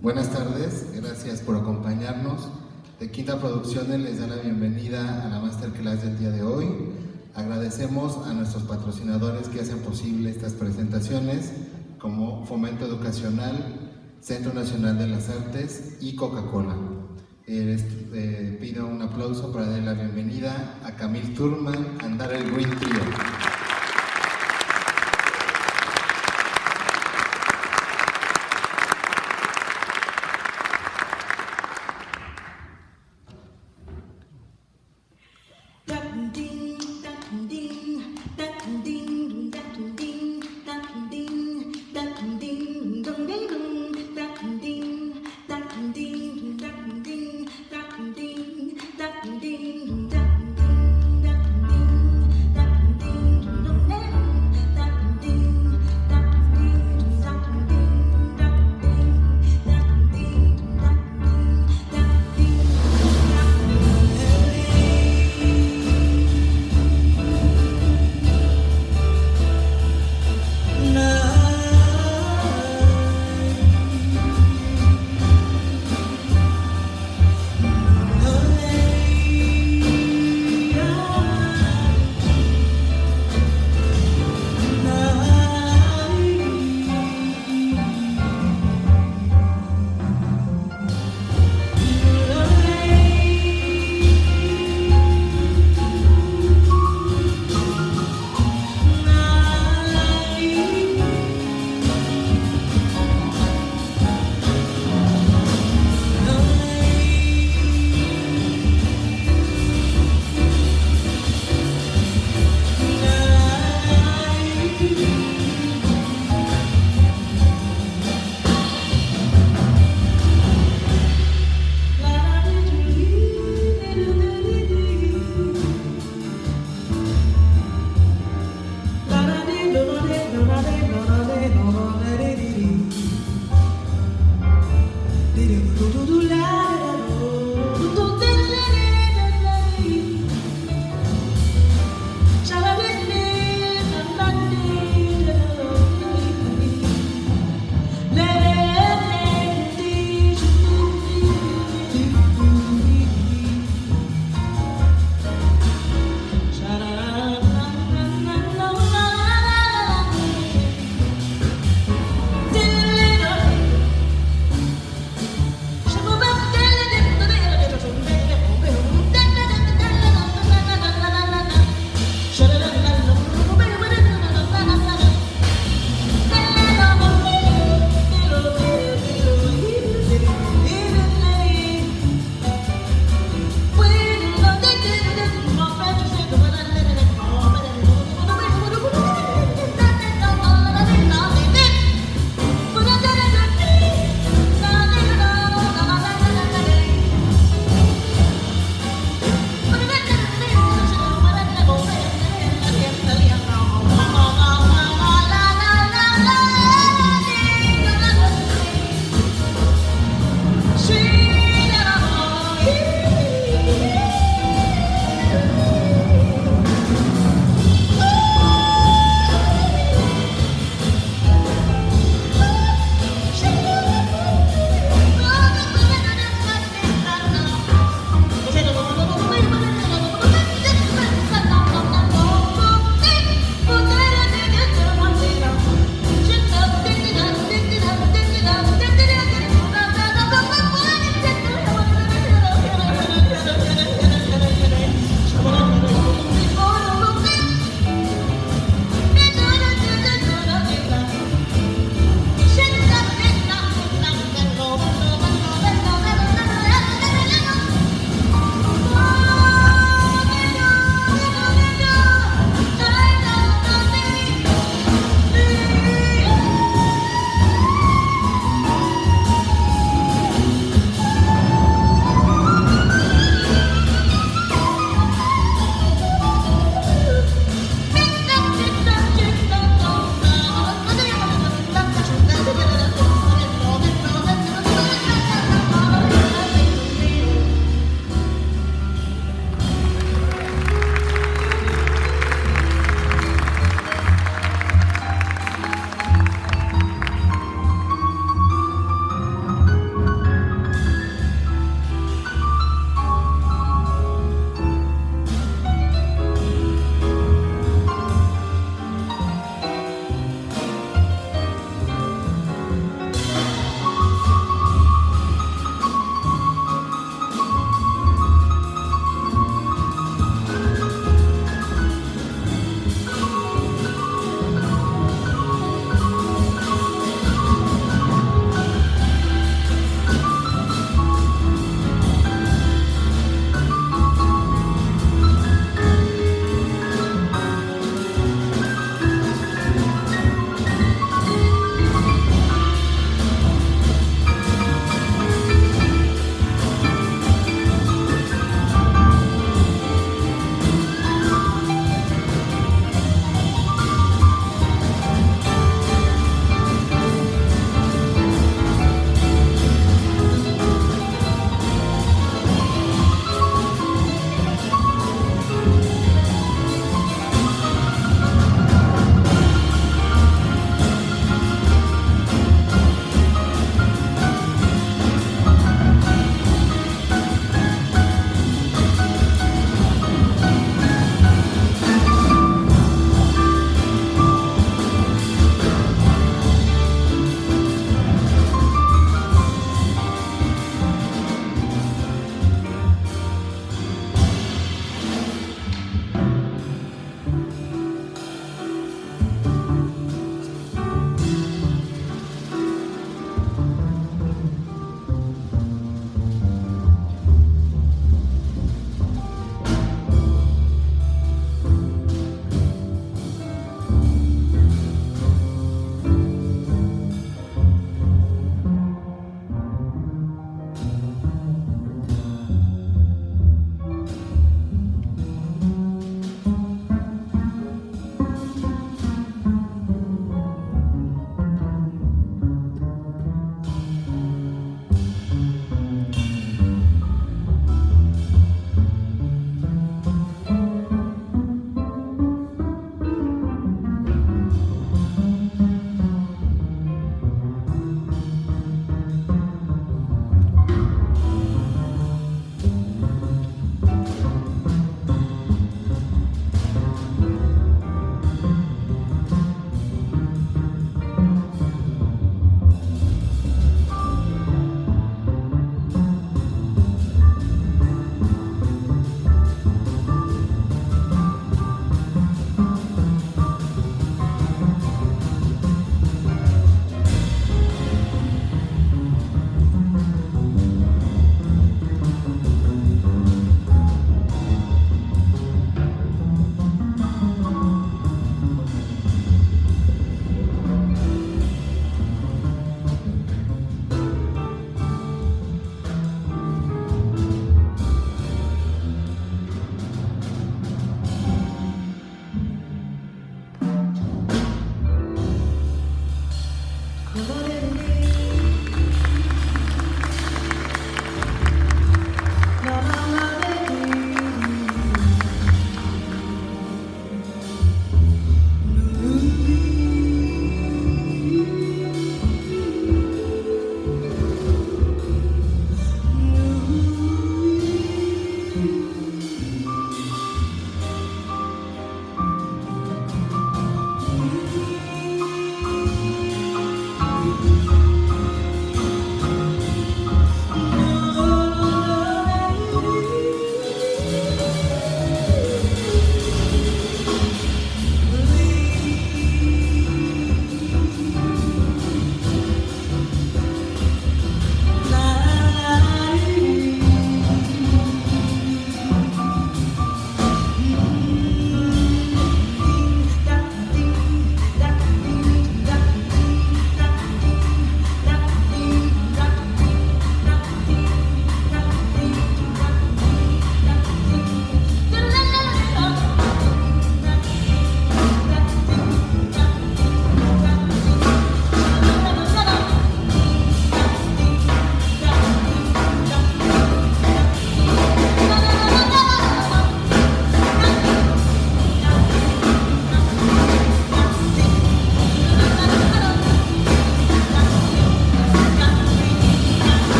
Buenas tardes, gracias por acompañarnos. DeQuinta Producciones les da la bienvenida a la Masterclass del día de hoy. Agradecemos a nuestros patrocinadores que hacen posible estas presentaciones, como Fomento Educacional, Centro Nacional de las Artes y Coca-Cola. Pido un aplauso para darle la bienvenida a Camille Thurman and Darrell Green Trio.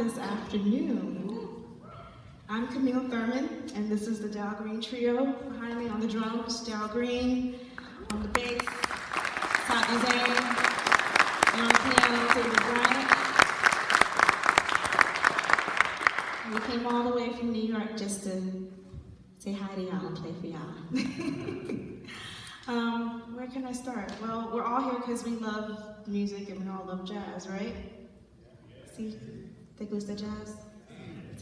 this afternoon. I'm Camille Thurman, and this is the Darrell Green Trio. Behind me on the drums, Darrell Green, on the bass, Saadi Zain, and on the piano, Bryant. We came all the way from New York just to say hi to y'all and play for y'all. Where can I start? Well, we're all here because we love music and we all love jazz, right? See? ¿Te gusta jazz?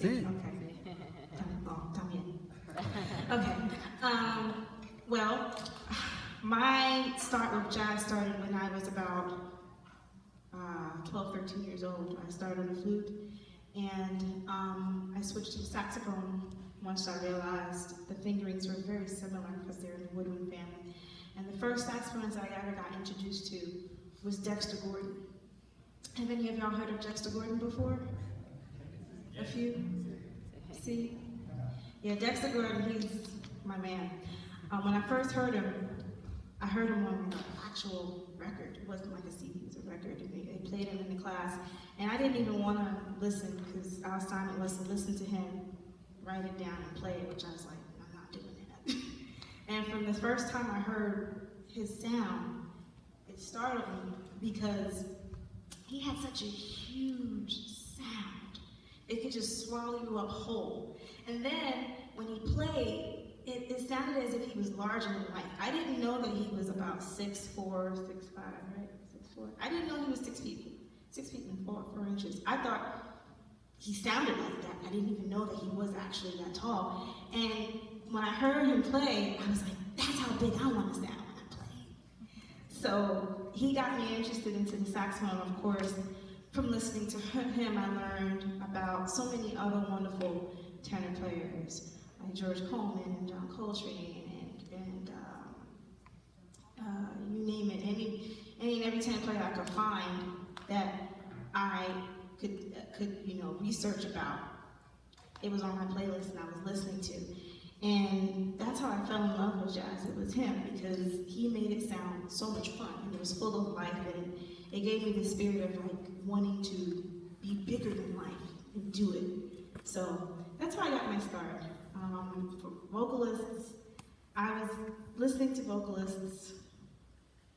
Sí. Okay. Oh, también. Okay. Well, my start with jazz started when I was about 12, 13 years old. I started on the flute, and I switched to the saxophone once I realized the fingerings were very similar because they're in the woodwind family. And the first saxophonist I ever got introduced to was Dexter Gordon. Have any of y'all heard of Dexter Gordon before? A few? See? Yeah, Dexter Gordon, he's my man. When I first heard him, I heard him on an actual record. It wasn't like a CD, it was a record. And they played him in the class. And I didn't even want to listen because our assignment was to listen to him, write it down, and play it, which I was like, I'm not doing that. And from the first time I heard his sound, it startled me because he had such a huge sound. It could just swallow you up whole. And then when he played, it sounded as if he was larger than life. I didn't know that he was about 6'4", 6'5", right? 6'4". I didn't know he was 6 feet. 6 feet and 4 inches. I thought he sounded like that. I didn't even know that he was actually that tall. And when I heard him play, I was like, that's how big I want to sound when I play. So he got me interested into the saxophone, of course. From listening to him, I learned about so many other wonderful tenor players, like George Coleman and John Coltrane, and you name it, any and every tenor player I could find that I could research about. It was on my playlist and I was listening to. And that's how I fell in love with jazz. It was him, because he made it sound so much fun, and it was full of life, and it gave me the spirit of like wanting to be bigger than life and do it. So that's how I got my start. For vocalists, I was listening to vocalists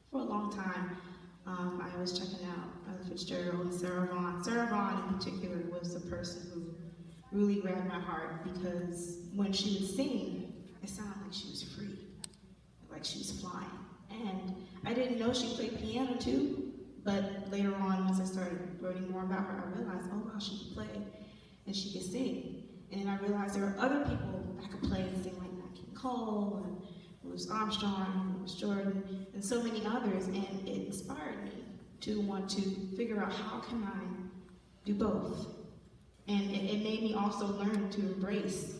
for a long time. I was checking out Fitzgerald and Sarah Vaughan. Sarah Vaughan in particular was the person who really grabbed my heart, because when she would sing, it sounded like she was free, like she was flying. And I didn't know she played piano too, but later on, as I started learning more about her, I realized, oh wow, she could play and she could sing. And then I realized there were other people that could play and sing, like Nat King Cole, and Louis Armstrong, Louis Jordan, and so many others, and it inspired me to want to figure out how can I do both. And it made me also learn to embrace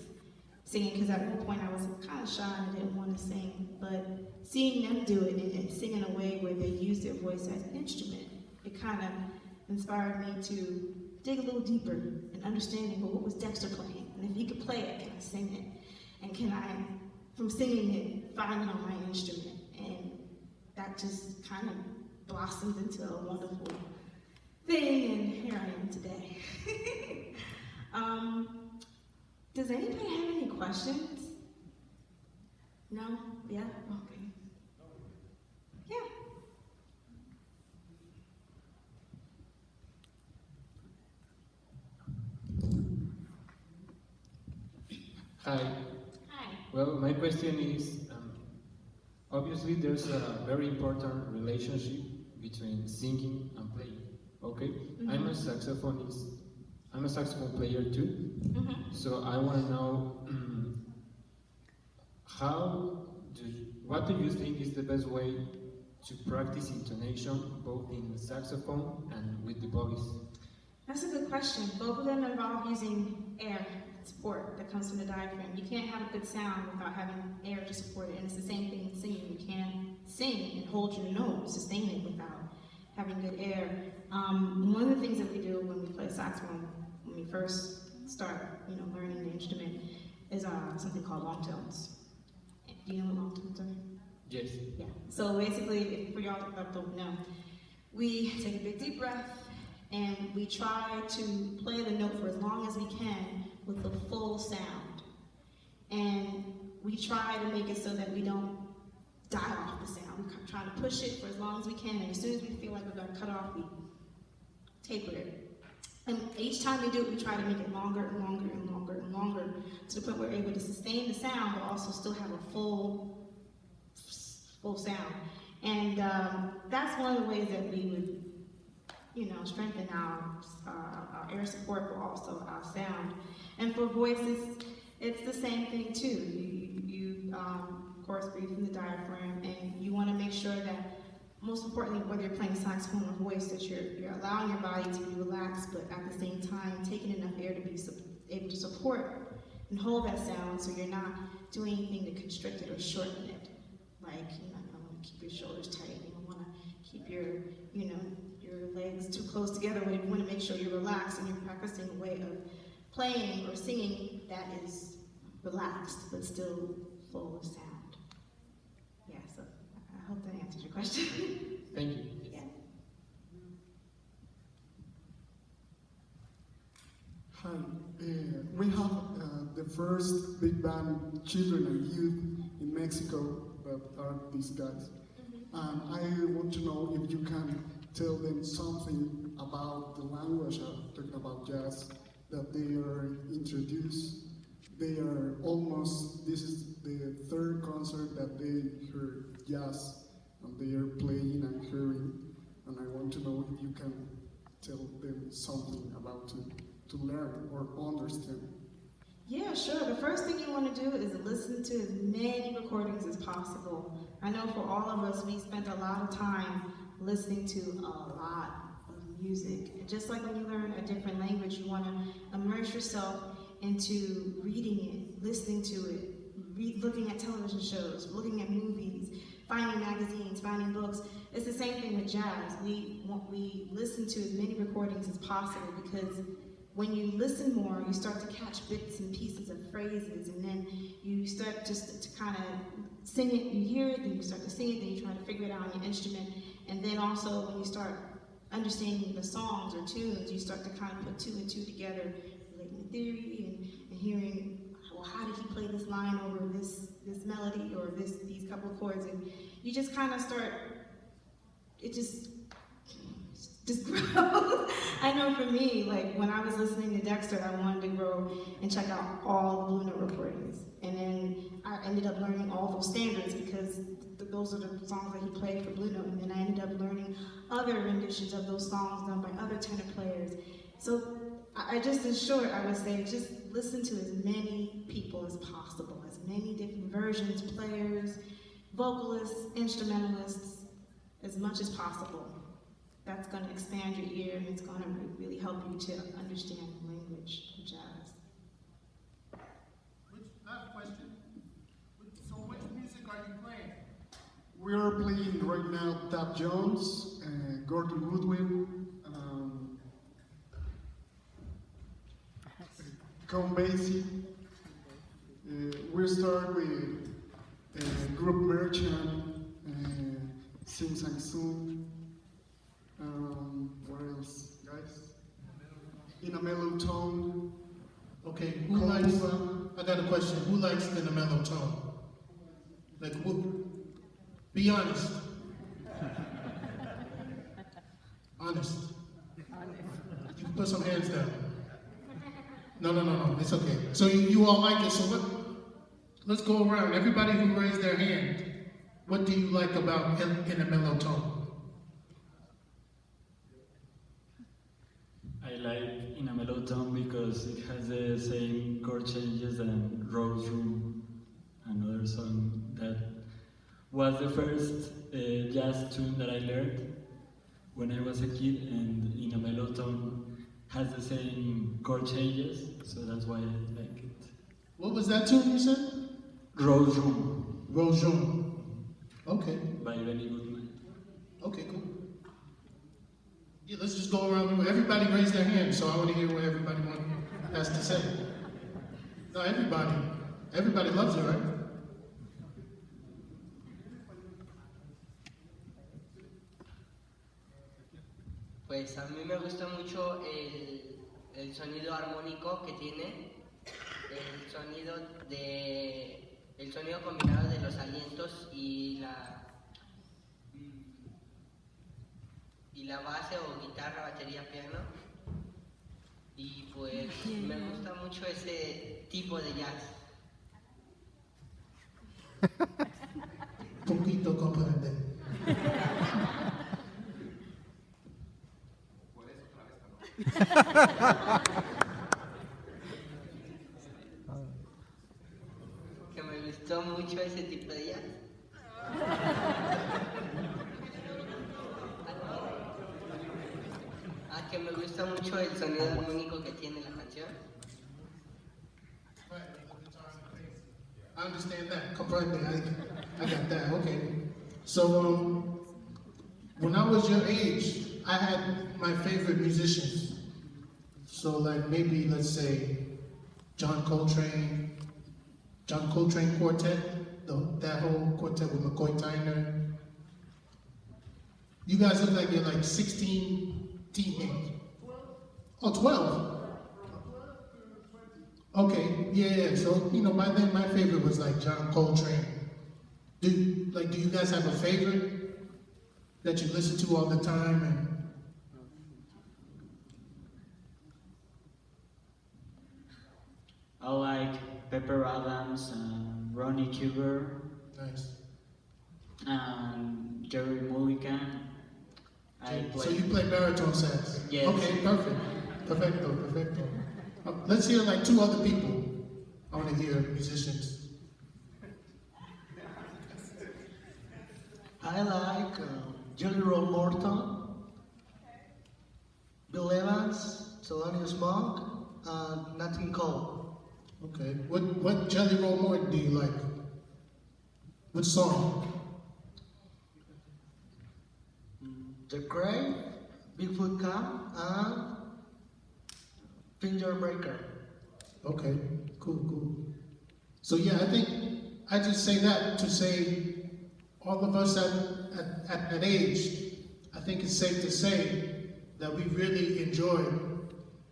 singing, because at one point I was kind of shy and I didn't want to sing, but seeing them do it and sing in a way where they use their voice as an instrument, it kind of inspired me to dig a little deeper in understanding, well, what was Dexter playing? And if he could play it, can I sing it? And can I, from singing it, find it on my instrument? And that just kind of blossomed into a wonderful thing, and here I am today. Does anybody have any questions? No? Yeah? Okay. Yeah. Hi. Hi. Well, my question is, obviously there's a very important relationship between singing and playing, okay? Mm-hmm. I'm a saxophonist. I'm a saxophone player too. Mm-hmm. So I want to know, what do you think is the best way to practice intonation, both in the saxophone and with the voice? That's a good question. Both of them involve using air support that comes from the diaphragm. You can't have a good sound without having air to support it, and it's the same thing in singing. You can't sing and hold your note, sustain it without having good air. One of the things that we do when we play saxophone, when we first start, learning the instrument, is something called long tones. Do you know what long tones are? Yes. Yeah. So basically, for y'all that don't know, we take a big deep breath, and we try to play the note for as long as we can with the full sound. And we try to make it so that we don't die off the sound. We try to push it for as long as we can, and as soon as we feel like we're going to cut off, we taper it. And each time we do it, we try to make it longer and longer and longer and longer, to the point where we're able to sustain the sound, but also still have a full sound. And that's one of the ways that we would, strengthen our air support, but also our sound. And for voices, it's the same thing too. You of course, breathe from the diaphragm, and you want to make sure that, most importantly, whether you're playing saxophone or voice, that you're allowing your body to be relaxed, but at the same time taking enough air to be able to support and hold that sound, so you're not doing anything to constrict it or shorten it. Like, you don't want to keep your shoulders tight. You don't want to keep your legs too close together. You want to make sure you're relaxed and you're practicing a way of playing or singing that is relaxed but still full of sound. Yeah, so I hope that answers your question. Thank you. Yeah. Hi, we have the first big band children and youth in Mexico that are these guys. And I want to know if you can tell them something about the language, talking about jazz, that they are introduced. They are almost, this is the third concert that they heard jazz, and they are playing and hearing, and I want to know if you can tell them something about to learn or understand. Yeah, sure. The first thing you want to do is listen to as many recordings as possible. I know for all of us, we spent a lot of time listening to a lot of music. And just like when you learn a different language, you want to immerse yourself into reading it, listening to it, looking at television shows, looking at movies, finding magazines, finding books. It's the same thing with jazz. We listen to as many recordings as possible, because when you listen more, you start to catch bits and pieces of phrases, and then you start just to kind of sing it. You hear it, then you start to sing it, then you try to figure it out on your instrument. And then also when you start understanding the songs or tunes, you start to kind of put two and two together, relating the theory and hearing, well, how did he play this line over this melody or these couple of chords, and you just kind of start, it just grows. I know for me, like when I was listening to Dexter, I wanted to go and check out all the Blue Note recordings, and then I ended up learning all those standards, because those are the songs that he played for Blue Note, and then I ended up learning other renditions of those songs done by other tenor players. So I just, in short, I would say just listen to as many people as possible, as many different versions, players, vocalists, instrumentalists, as much as possible. That's going to expand your ear, and it's going to really help you to understand the language of jazz. I have a question. So which music are you playing? We are playing right now Tab Jones, Gordon Woodwind, Count Basie. We start with Group Merchant, Sing Sang Soon. What else, guys? In a Mellow Tone. Okay, who likes, I got a question. Who likes in a mellow tone? Like, who? Be honest. Honest. You can put some hands down. No, it's okay. So you all like it, so let's go around. Everybody who raised their hand, what do you like about in a mellow tone? I like in a mellow tone because it has the same chord changes than Rose Room, another song that was the first jazz tune that I learned when I was a kid, and in a mellow tone has the same chord changes, so that's why I like it. What was that tune you said? Rose Room. Rose Room. Okay. By Benny Goodman. Okay, cool. Yeah, let's just go around. Everybody raise their hand, so I want to hear what everybody has to say. No, everybody loves it, right? Pues a mí me gusta mucho el sonido armónico que tiene, el sonido combinado de los alientos y la base o guitarra, batería, piano. Y pues me gusta mucho ese tipo de jazz. Poquito comprende. Que me gustó mucho ese tipo de jazz. Que me gusta mucho el sonido armónico que tiene la canción. I understand that. Comprende. I got that. Okay. So, when I was your age, I had my favorite musicians. So, like maybe let's say John Coltrane Quartet, that whole quartet with McCoy Tyner. You guys look like you're like 16 teenagers. Oh, 12. Okay, yeah. So, you know, by then my favorite was like John Coltrane. Do you guys have a favorite that you listen to all the time? And I like Pepper Adams and Ronnie Cuber nice. and Jerry Mulligan. So you play baritone sax? Yes. Okay, perfect. Perfecto. Let's hear like two other people. I want to hear musicians. I like Jelly Roll Morton, Bill Evans, Thelonious Monk, and Nat King Cole. Okay. What Jelly Roll Morton do you like? Which song? The Grave, Bigfoot Camp, and Finger Breaker. Okay, cool. So yeah, I think I just say that to say all of us at that age, I think it's safe to say that we really enjoy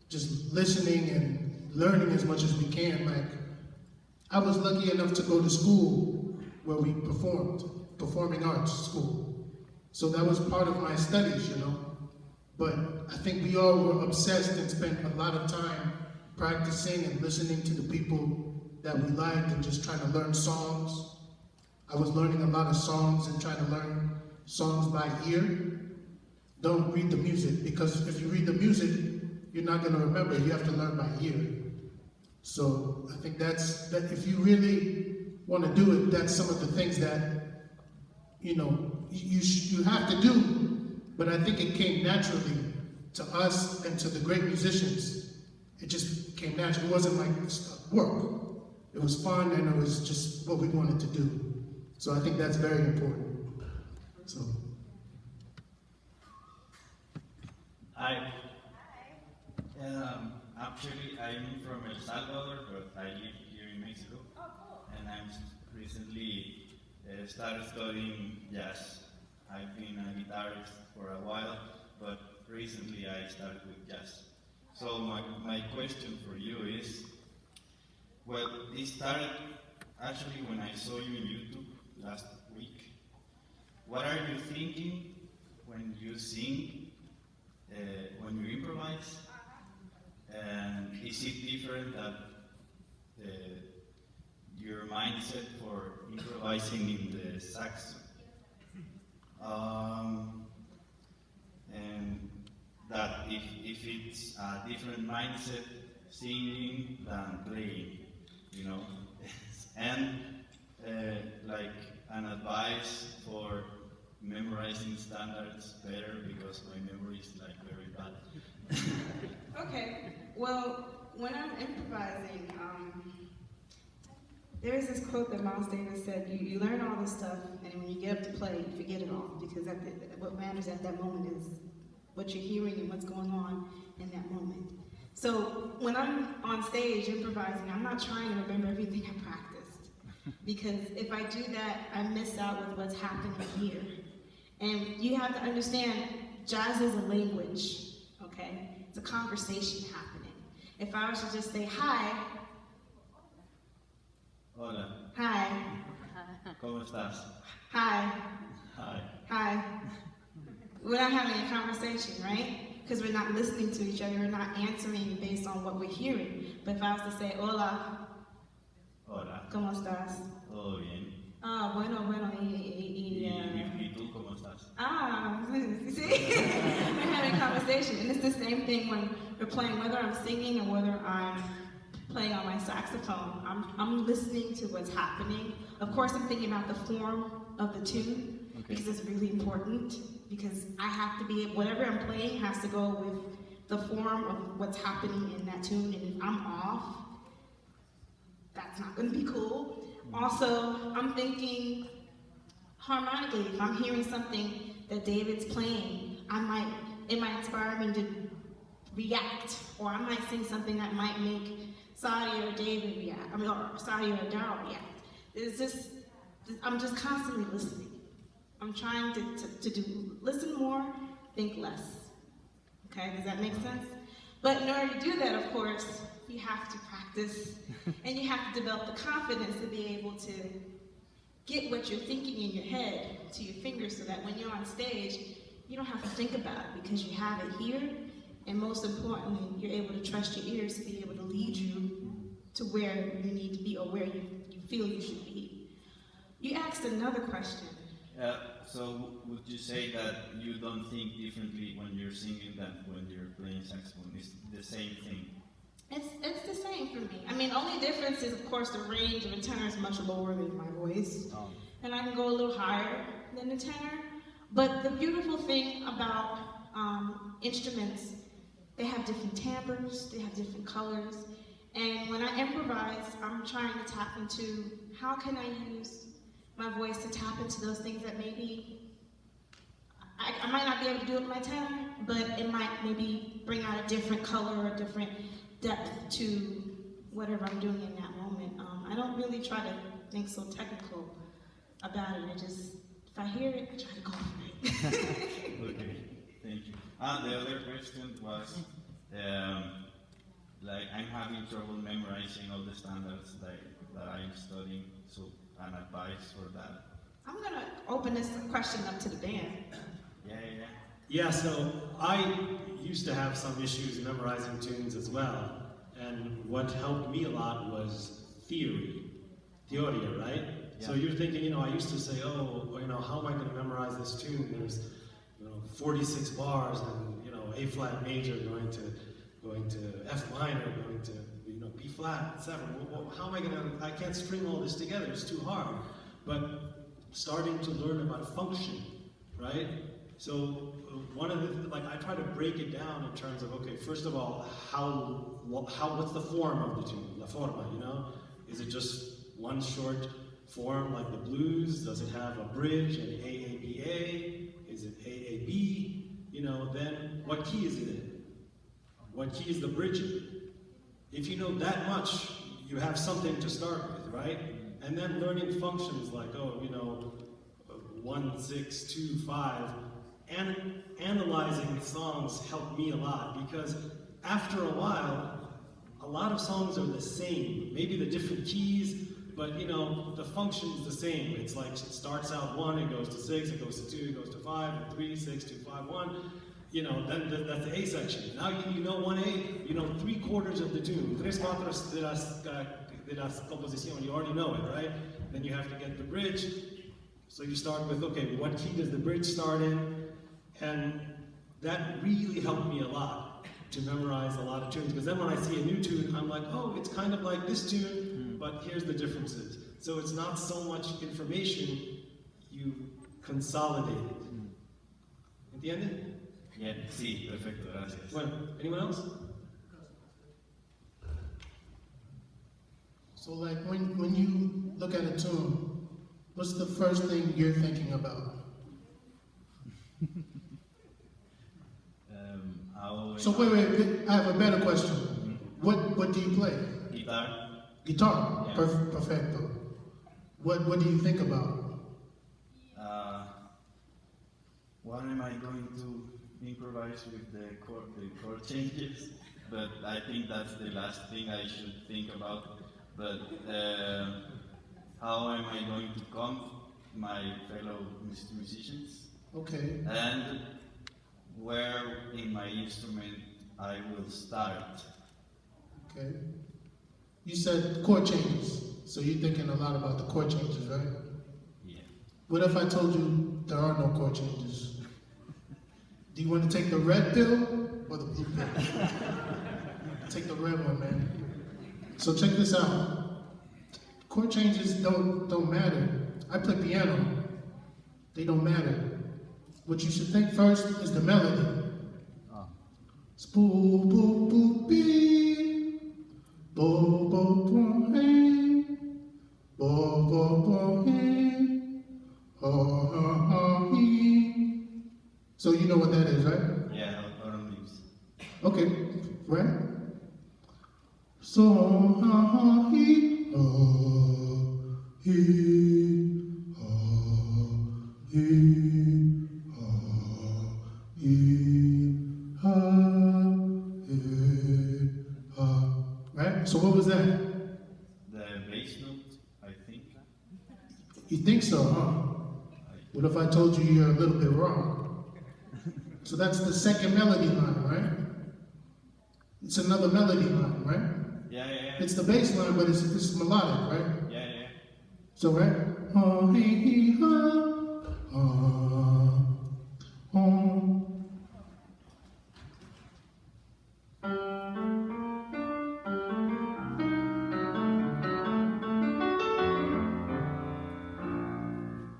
just listening and learning as much as we can. Like, I was lucky enough to go to school where we performing arts school. So that was part of my studies, you know. But I think we all were obsessed and spent a lot of time practicing and listening to the people that we liked and just trying to learn songs. I was learning a lot of songs and trying to learn songs by ear. Don't read the music, because if you read the music, you're not going to remember. You have to learn by ear. So I think that if you really want to do it, that's some of the things that, you know, you have to do, but I think it came naturally to us and to the great musicians. It just came natural. It wasn't like work. It was fun, and it was just what we wanted to do. So I think that's very important. So. Hi. Actually, I'm from El Salvador, but I live here in Mexico. Oh, cool. And I'm recently started studying jazz. I've been a guitarist for a while, but recently I started with jazz. So my question for you is, well, it started actually when I saw you on YouTube last week. What are you thinking when you sing, when you improvise? And is it different that your mindset for improvising in the sax? And that if it's a different mindset singing than playing, you know? And like an advice for memorizing standards better, because my memory is like very bad. Okay, well, when I'm improvising, there is this quote that Miles Davis said, you learn all this stuff, and when you get up to play, you forget it all, because what matters at that moment is what you're hearing and what's going on in that moment. So when I'm on stage improvising, I'm not trying to remember everything I practiced, because if I do that, I miss out with what's happening here. And you have to understand, jazz is a language, okay? It's a conversation happening. If I was to just say hi, Hola. hi, ¿Cómo estás? hi, Hi. hi, we're not having a conversation, right? Because we're not listening to each other, we're not answering based on what we're hearing. But if I was to say, hola, Hola. ¿cómo estás? ¿Todo bien? Ah, bueno, ¿Y tú cómo estás? see? We're having a conversation. And it's the same thing when we're playing, whether I'm singing or whether I'm playing on my saxophone. I'm listening to what's happening. Of course, I'm thinking about the form of the tune, because it's really important. Because I have to be, whatever I'm playing has to go with the form of what's happening in that tune. And if I'm off, that's not going to be cool. Also, I'm thinking harmonically. If I'm hearing something that David's playing, it might inspire me to react, or I might sing something that might make Saadi or David react. Or Saadi or Darrell react. I'm just constantly listening. I'm trying to listen more, think less. Okay, does that make sense? But in order to do that, of course, you have to practice, and you have to develop the confidence to be able to get what you're thinking in your head to your fingers, so that when you're on stage, you don't have to think about it, because you have it here, and most importantly, you're able to trust your ears to be able to lead you to where you need to be, or where you feel you should be. You asked another question. So would you say that you don't think differently when you're singing than when you're playing saxophone? It's the same thing. It's the same for me. I mean, the only difference is, of course, the range of a tenor is much lower than my voice. And I can go a little higher than the tenor. But the beautiful thing about instruments, they have different timbres, they have different colors. And when I improvise, I'm trying to tap into, how can I use my voice to tap into those things that maybe I might not be able to do with my tenor, but it might maybe bring out a different color or a different depth to whatever I'm doing in that moment. I don't really try to think so technical about it. If I hear it, I try to go for it. Okay, thank you. The other question was, like, I'm having trouble memorizing all the standards that I'm studying, so an advice for that. I'm gonna open this question up to the band. Yeah, so I used to have some issues memorizing tunes as well, and what helped me a lot was theoria, right? Yeah. So you're thinking, I used to say, how am I going to memorize this tune? There's, 46 bars, and A flat major going to F minor, going to B flat, 7. Well, how am I going to? I can't string all this together. It's too hard. But starting to learn about function, right? So one of the, I try to break it down in terms of, okay, first of all, what's the form of the tune? La forma, Is it just one short form like the blues? Does it have a bridge, an AABA? Is it AAB? Then what key is it in? What key is the bridge in? If you know that much, you have something to start with, right? And then learning functions like, 1, 6, 2, 5, and analyzing songs helped me a lot, because after a while, a lot of songs are the same. Maybe the different keys, but the function is the same. It's like it starts out 1, it goes to 6, it goes to 2, it goes to 5, 3, 6, 2, 5, 1. Then that's the A section. Now you know 1A, 3/4 of the tune, 3/4 de las composición, you already know it, right? Then you have to get the bridge. So you start with, okay, what key does the bridge start in? And that really helped me a lot to memorize a lot of tunes, because then when I see a new tune, I'm like, it's kind of like this tune, but here's the differences. So it's not so much information, you consolidate it. ¿Entiende? Yeah, sí, perfecto, gracias. Well, anyone else? So when you look at a tune, what's the first thing you're thinking about? So wait, I have a better question. What do you play? Guitar. Guitar, yeah. Perfecto. What do you think about? What am I going to improvise with the chord changes, but I think that's the last thing I should think about. But how am I going to comp my fellow musicians? Okay. And where in my instrument I will start. Okay. You said chord changes, so you're thinking a lot about the chord changes, right? Yeah. What if I told you there are no chord changes? Do you want to take the red pill or the blue pill? Take the red one, man. So check this out. Chord changes don't matter. I play piano. They don't matter. What you should think first is the melody. Spoo boo boo bee, bo bo bo hey, bo bo bo hey, ha ha ha he. So you know what that is, right? Yeah, autumn leaves. Okay, right? So ha ha he, right? So what was that? The bass note, I think. You think so, huh? What if I told you you're a little bit wrong? So that's the second melody line, right? It's another melody line, right? Yeah. It's the bass line, but it's melodic, right? Yeah. So, right? Ha, he, he, ha.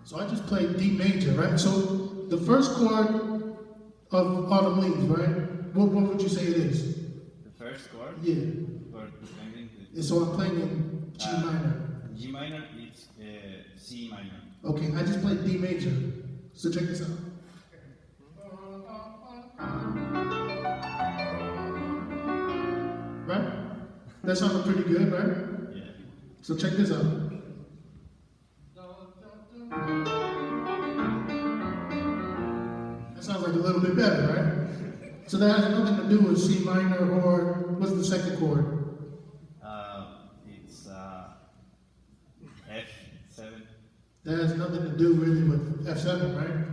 So I just played D major, right? So the first chord of Autumn Leaves, right? What would you say it is? The first chord? Yeah. Or depending. So I'm playing in G minor. G minor, it's C minor. Okay, I just played D major. So check this out. Right? That sounded pretty good, right? Yeah. So check this out. That sounds like a little bit better, right? So that has nothing to do with C minor or what's the second chord? It's F7. That has nothing to do really with F7, right?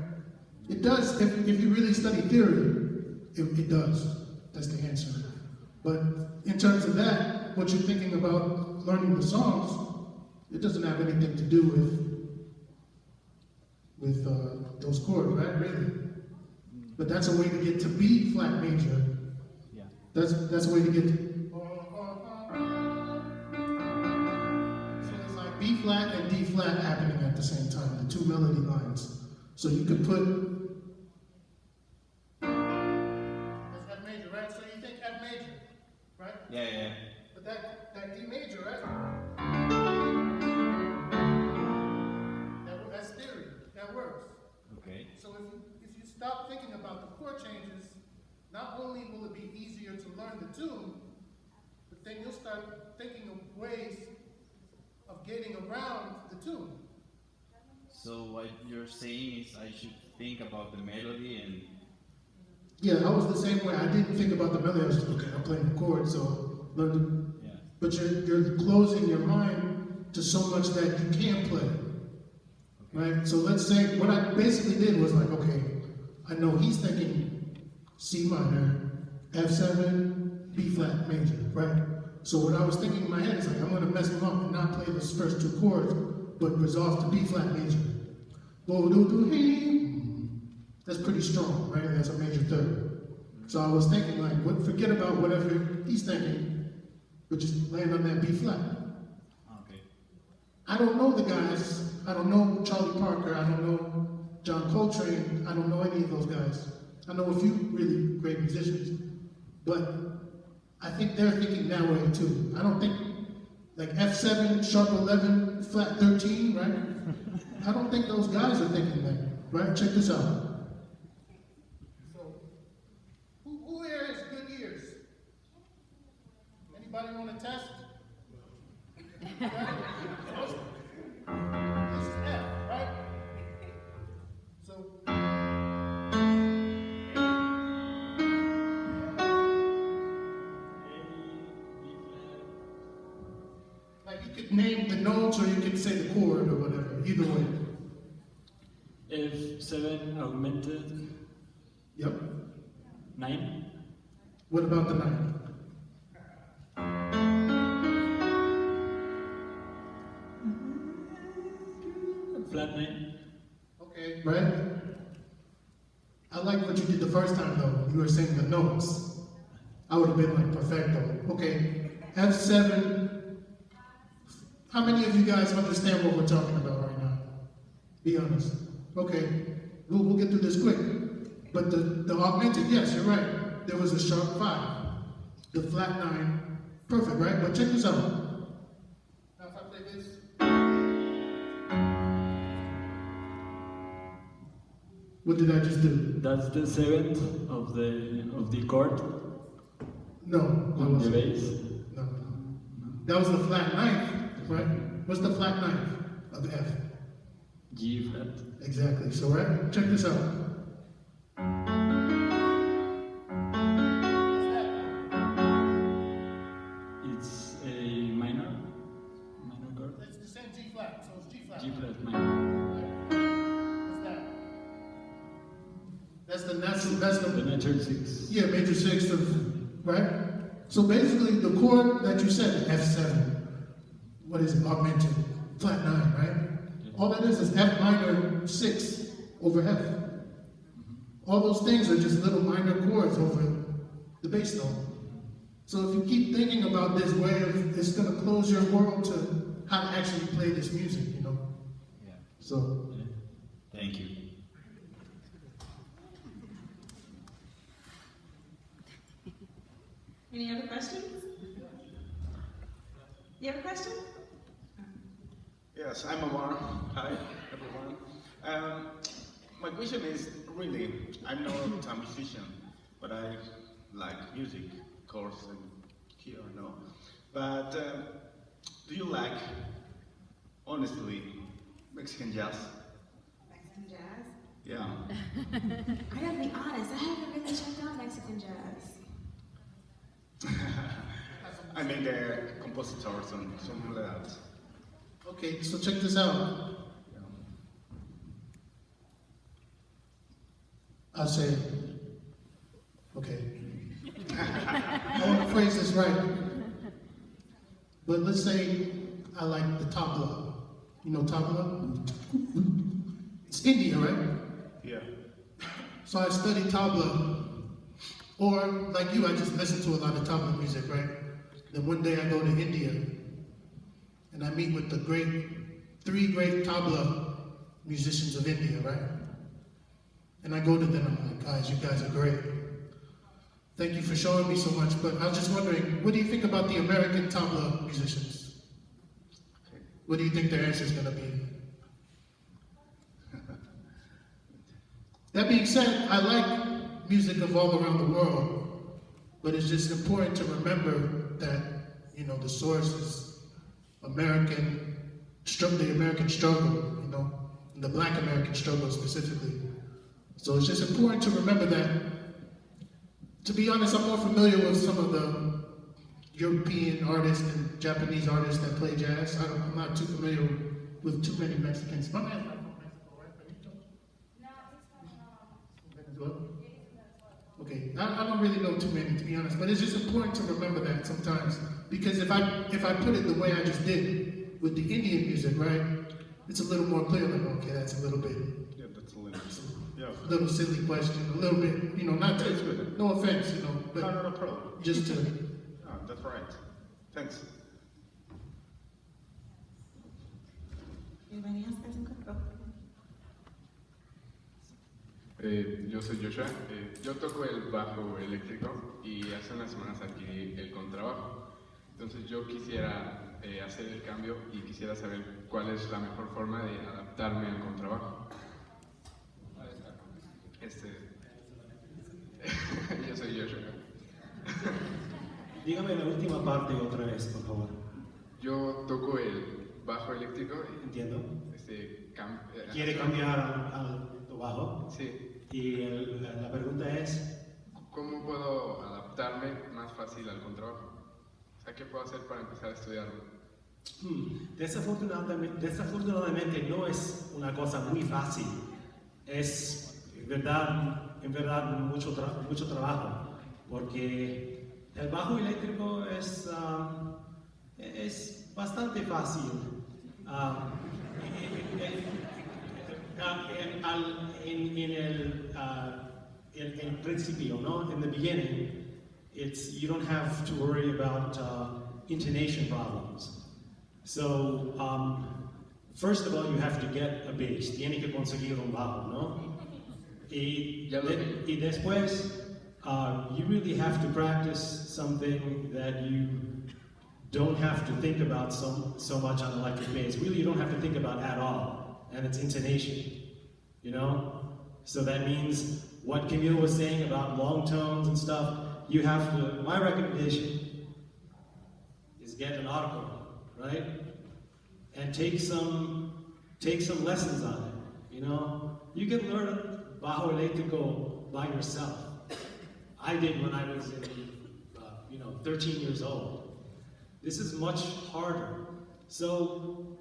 It does, if you really study theory, it does. That's the answer. But in terms of that, what you're thinking about learning the songs, it doesn't have anything to do with those chords, right? Really. But that's a way to get to B flat major. Yeah. That's a way to get to. So it's like B flat and D flat happening at the same time, the two melody lines. So you could put. That's F major, right? So you think F major, right? Yeah. But that D major, right? That's theory. That works. Okay. So if you stop thinking about the chord changes, not only will it be easier to learn the tune, but then you'll start thinking of ways of getting around the tune. So what you're saying is I should think about the melody and... Yeah, I was the same way. I didn't think about the melody. I was just, okay, I'm playing the chord, so learn the... Yeah. But you're closing your mind to so much that you can't play. Right? So let's say, what I basically did was like, okay, I know he's thinking C minor, F7, B flat major, right? So what I was thinking in my head is like, I'm gonna mess him up and not play those first two chords, but resolve to B flat major. That's pretty strong, right? That's a major third. So I was thinking like, forget about whatever he's thinking, but just land on that B flat. Okay. I don't know the guys. I don't know Charlie Parker. I don't know John Coltrane. I don't know any of those guys. I know a few really great musicians, but I think they're thinking that way too. I don't think like F7, sharp 11, flat 13, right? I don't think those guys are thinking that, right? Check this out. So, who here has good ears? Anybody want to test? This is F, right? So, name the notes or you can say the chord or whatever, either way. F7 augmented. Yep. 9. What about the 9? Flat 9. Okay, right? I like what you did the first time though. You were saying the notes. I would have been like perfecto. Okay, F7. How many of you guys understand what we're talking about right now? Be honest. Okay, we'll get through this quick. But the augmented, yes, you're right. There was a sharp 5. The flat 9, perfect, right? But check this out. Now if I play this. What did I just do? That's the 7th of the chord No, that on the was bass. no. That was the flat 9th, right? What's the flat 9th of F? G flat. Exactly. So right, check this out. It's a minor chord. It's the same G flat, so it's G flat. G flat minor. What's that? That's the natural. The natural 6. Yeah, major 6th of, right? So basically the chord that you said, F7, what is it, augmented, flat 9, right? All that is F minor 6 over F. All those things are just little minor chords over the bass note. So if you keep thinking about this way of, it's gonna close your world to how to actually play this music, you know? Yeah. So. Thank you. Any other questions? You have a question? Yes, I'm Omar. Hi, everyone. My question is, really, I'm not a musician, but I like music, of course, and here I know. But do you like, honestly, Mexican jazz? Mexican jazz? Yeah. I gotta be honest, I haven't really checked out Mexican jazz. I mean the compositors and something like that. Okay, so check this out. I'll say, okay. I want to phrase this right. But let's say I like the tabla. You know tabla? It's India, right? Yeah. So I study tabla. Or like you, I just listen to a lot of tabla music, right? Then one day I go to India and I meet with the 3 great tabla musicians of India, right? And I go to them and I'm like, guys, you guys are great. Thank you for showing me so much, but I was just wondering, what do you think about the American tabla musicians? What do you think their answer is gonna be? That being said, I like music of all around the world, but it's just important to remember that, you know, the source is the American struggle, you know, and the Black American struggle specifically. So it's just important to remember that. To be honest, I'm more familiar with some of the European artists and Japanese artists that play jazz. I'm not too familiar with too many Mexicans. My man's not from Mexico, right? No, he's from Venezuela. Okay, I don't really know too many, to be honest, but it's just important to remember that sometimes, because if I put it the way I just did with the Indian music, right, it's a little more clear, like, okay, that's a little bit, Yeah, that's a little. a little silly question, a little bit, you know, not to, no offense, you know, but No problem. just to. Ah, that's right. Thanks. Anybody else has some questions? Yo soy Joshua, yo toco el bajo eléctrico y hace unas semanas adquirí el contrabajo. Entonces yo quisiera hacer el cambio y quisiera saber cuál es la mejor forma de adaptarme al contrabajo. Yo soy Joshua. Dígame la última parte otra vez, por favor. Yo toco el bajo eléctrico. Entiendo. ¿Quiere hacer- cambiar al bajo? Sí. Y la pregunta es, ¿Cómo puedo adaptarme más fácil al contrabajo? O sea, ¿qué puedo hacer para empezar a estudiarlo? Desafortunadamente no es una cosa muy fácil. Es en verdad mucho trabajo, porque el bajo eléctrico es bastante fácil. In el principio, no? In the beginning, you don't have to worry about intonation problems. So, first of all, you have to get a bass. Tiene que conseguir un bajo, ¿no? Y después, you really have to practice something that you don't have to think about so much on electric bass. Really, you don't have to think about at all, and it's intonation, you know? So that means what Camille was saying about long tones and stuff, you have to, my recommendation is get an arco, right? And take some lessons on it, you know? You can learn bajo eléctrico by yourself. I did when I was 13 years old. This is much harder. So,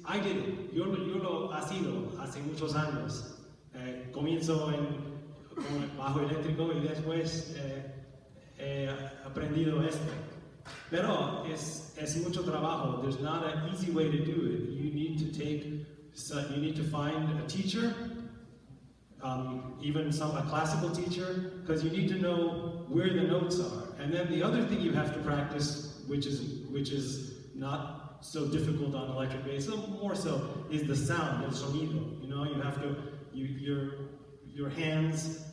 I did it. Yo lo ha sido hace muchos años. Comienzo con el bajo eléctrico y después he aprendido esto. Pero es mucho trabajo. There's not an easy way to do it. You need to find a teacher, even a classical teacher, because you need to know where the notes are. And then the other thing you have to practice, which is not so difficult on electric bass, so more so, is the sound, el sonido. You know, you have to, your hands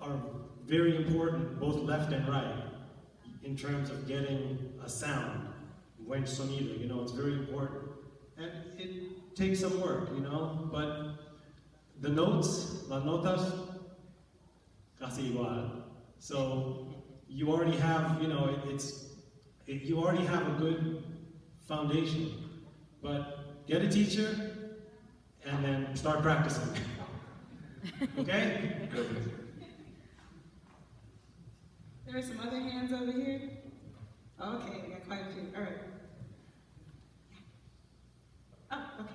are very important, both left and right, in terms of getting a sound, buen sonido, you know, it's very important. And it takes some work, you know, but the notes, las notas, casi igual. So you already have, you know, you already have a good foundation, but get a teacher and then start practicing. Okay? There are some other hands over here. Okay, we got quite a few. All right. Oh, okay.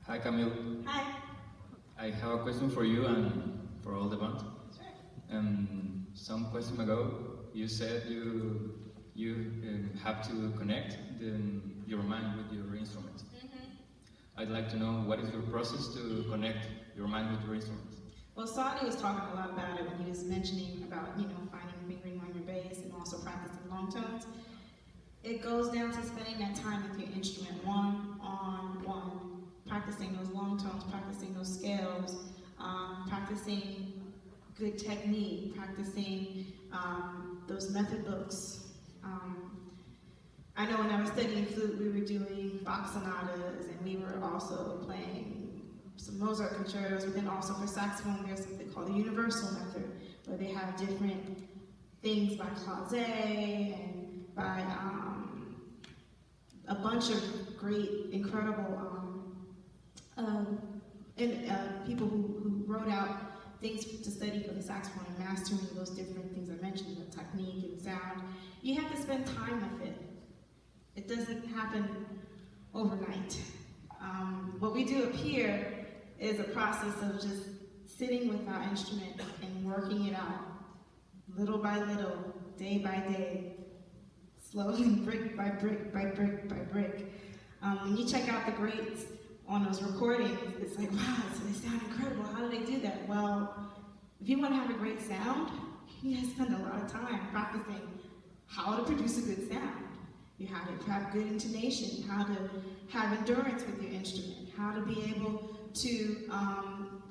Hi, Camille. Hi. I have a question for you and for all the band. Sure. Some question ago, you said you have to connect your mind with your instrument. I'd like to know what is your process to connect your mind with your instrument. Well, Saadi was talking a lot about it when he was mentioning about, you know, finding fingering on your bass and also practicing long tones. It goes down to spending that time with your instrument one-on-one, practicing those long tones, practicing those scales, practicing good technique, practicing those method books. I know when I was studying flute, we were doing Bach sonatas, and we were also playing some Mozart concertos, but then also for saxophone, there's something called the universal method, where they have different things by Claude and by a bunch of great, incredible people who wrote out things to study for the saxophone and mastering those different things I mentioned, the technique and sound. You have to spend time with it. It doesn't happen overnight. What we do up here is a process of just sitting with our instrument and working it out, little by little, day by day, slowly, brick by brick by brick by brick. When you check out the greats on those recordings, it's like, wow, so they sound incredible. How do they do that? Well, if you want to have a great sound, you gotta spend a lot of time practicing how to produce a good sound. You have to have good intonation, how to have endurance with your instrument, how to be able to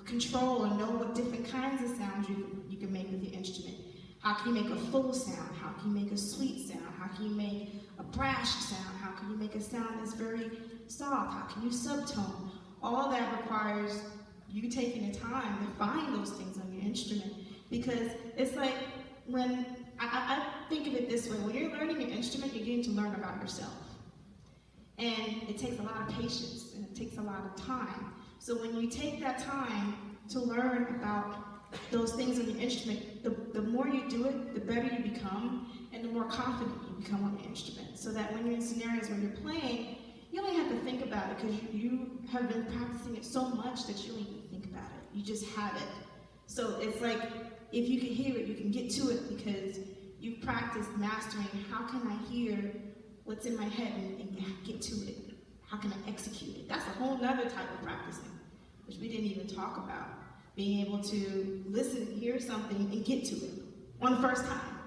control and know what different kinds of sounds you can make with your instrument. How can you make a full sound? How can you make a sweet sound? How can you make a brash sound? How can you make a sound that's very soft? How can you subtone? All that requires you taking the time to find those things on your instrument, because it's like when I think of it this way: when you're learning an instrument, you're getting to learn about yourself, and it takes a lot of patience and it takes a lot of time. So when you take that time to learn about those things on your instrument, the more you do it, the better you become, and the more confident you become on your instrument. So that when you're in scenarios where you're playing, you only have to think about it because you have been practicing it so much that you don't even think about it. You just have it. So it's like, if you can hear it, you can get to it because you've practiced mastering how can I hear what's in my head and get to it. How can I execute it? That's a whole nother type of practicing, which we didn't even talk about. Being able to listen, hear something, and get to it on the first time.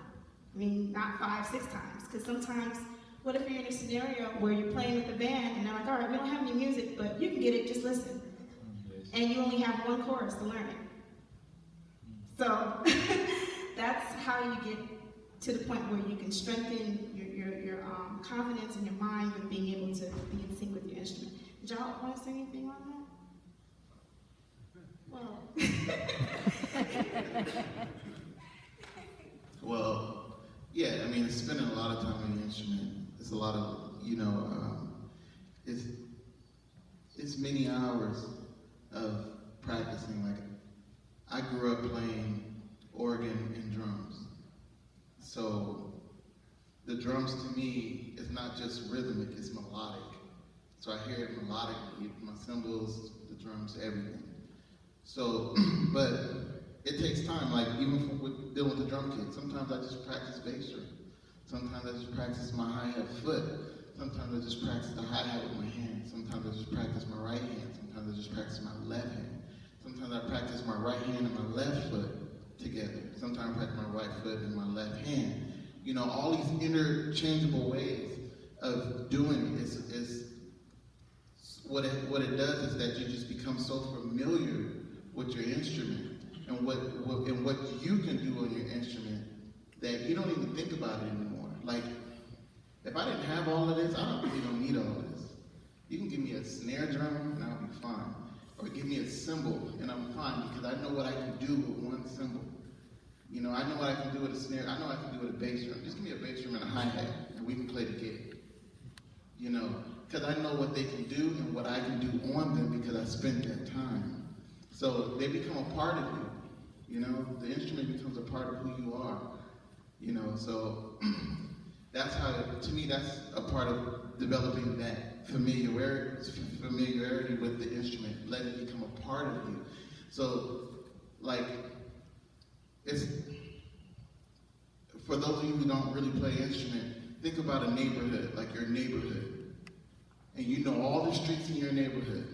I mean, not 5, 6 times, because sometimes, what if you're in a scenario where you're playing with a band and they're like, all right, we don't have any music, but you can get it, just listen. And you only have one chorus to learn it. So that's how you get to the point where you can strengthen your confidence in your mind and being able to be in sync with your instrument. Did y'all want to say anything on that? Well. Well, yeah, I mean, spending a lot of time on the instrument. It's a lot of, it's many hours of practicing. Like, I grew up playing organ and drums. So the drums to me is not just rhythmic, it's melodic. So I hear it melodically, my cymbals, the drums, everything. So, but it takes time, like even with dealing with the drum kit, sometimes I just practice bass drum. Sometimes I just practice my hi-hat foot. Sometimes I just practice the hi-hat with my hand. Sometimes I just practice my right hand. Sometimes I just practice my left hand. Sometimes I practice my right hand and my left foot together. Sometimes I practice my right foot and my left hand. All these interchangeable ways of doing it is what it does is that you just become so familiar with your instrument and what you can do on your instrument that you don't even think about it anymore. Like, if I didn't have all of this, I really don't need all of this. You can give me a snare drum and I'll be fine. Or give me a cymbal and I'm fine because I know what I can do with one cymbal. I know what I can do with a snare. I know what I can do with a bass drum. Just give me a bass drum and a hi-hat and we can play the gig. Because I know what they can do and what I can do on them because I spent that time. So they become a part of you. The instrument becomes a part of who you are. So that's how, to me, that's a part of developing that familiarity with the instrument, letting it become a part of you. So, like, it's, for those of you who don't really play instrument, think about a neighborhood, like your neighborhood. And you know all the streets in your neighborhood.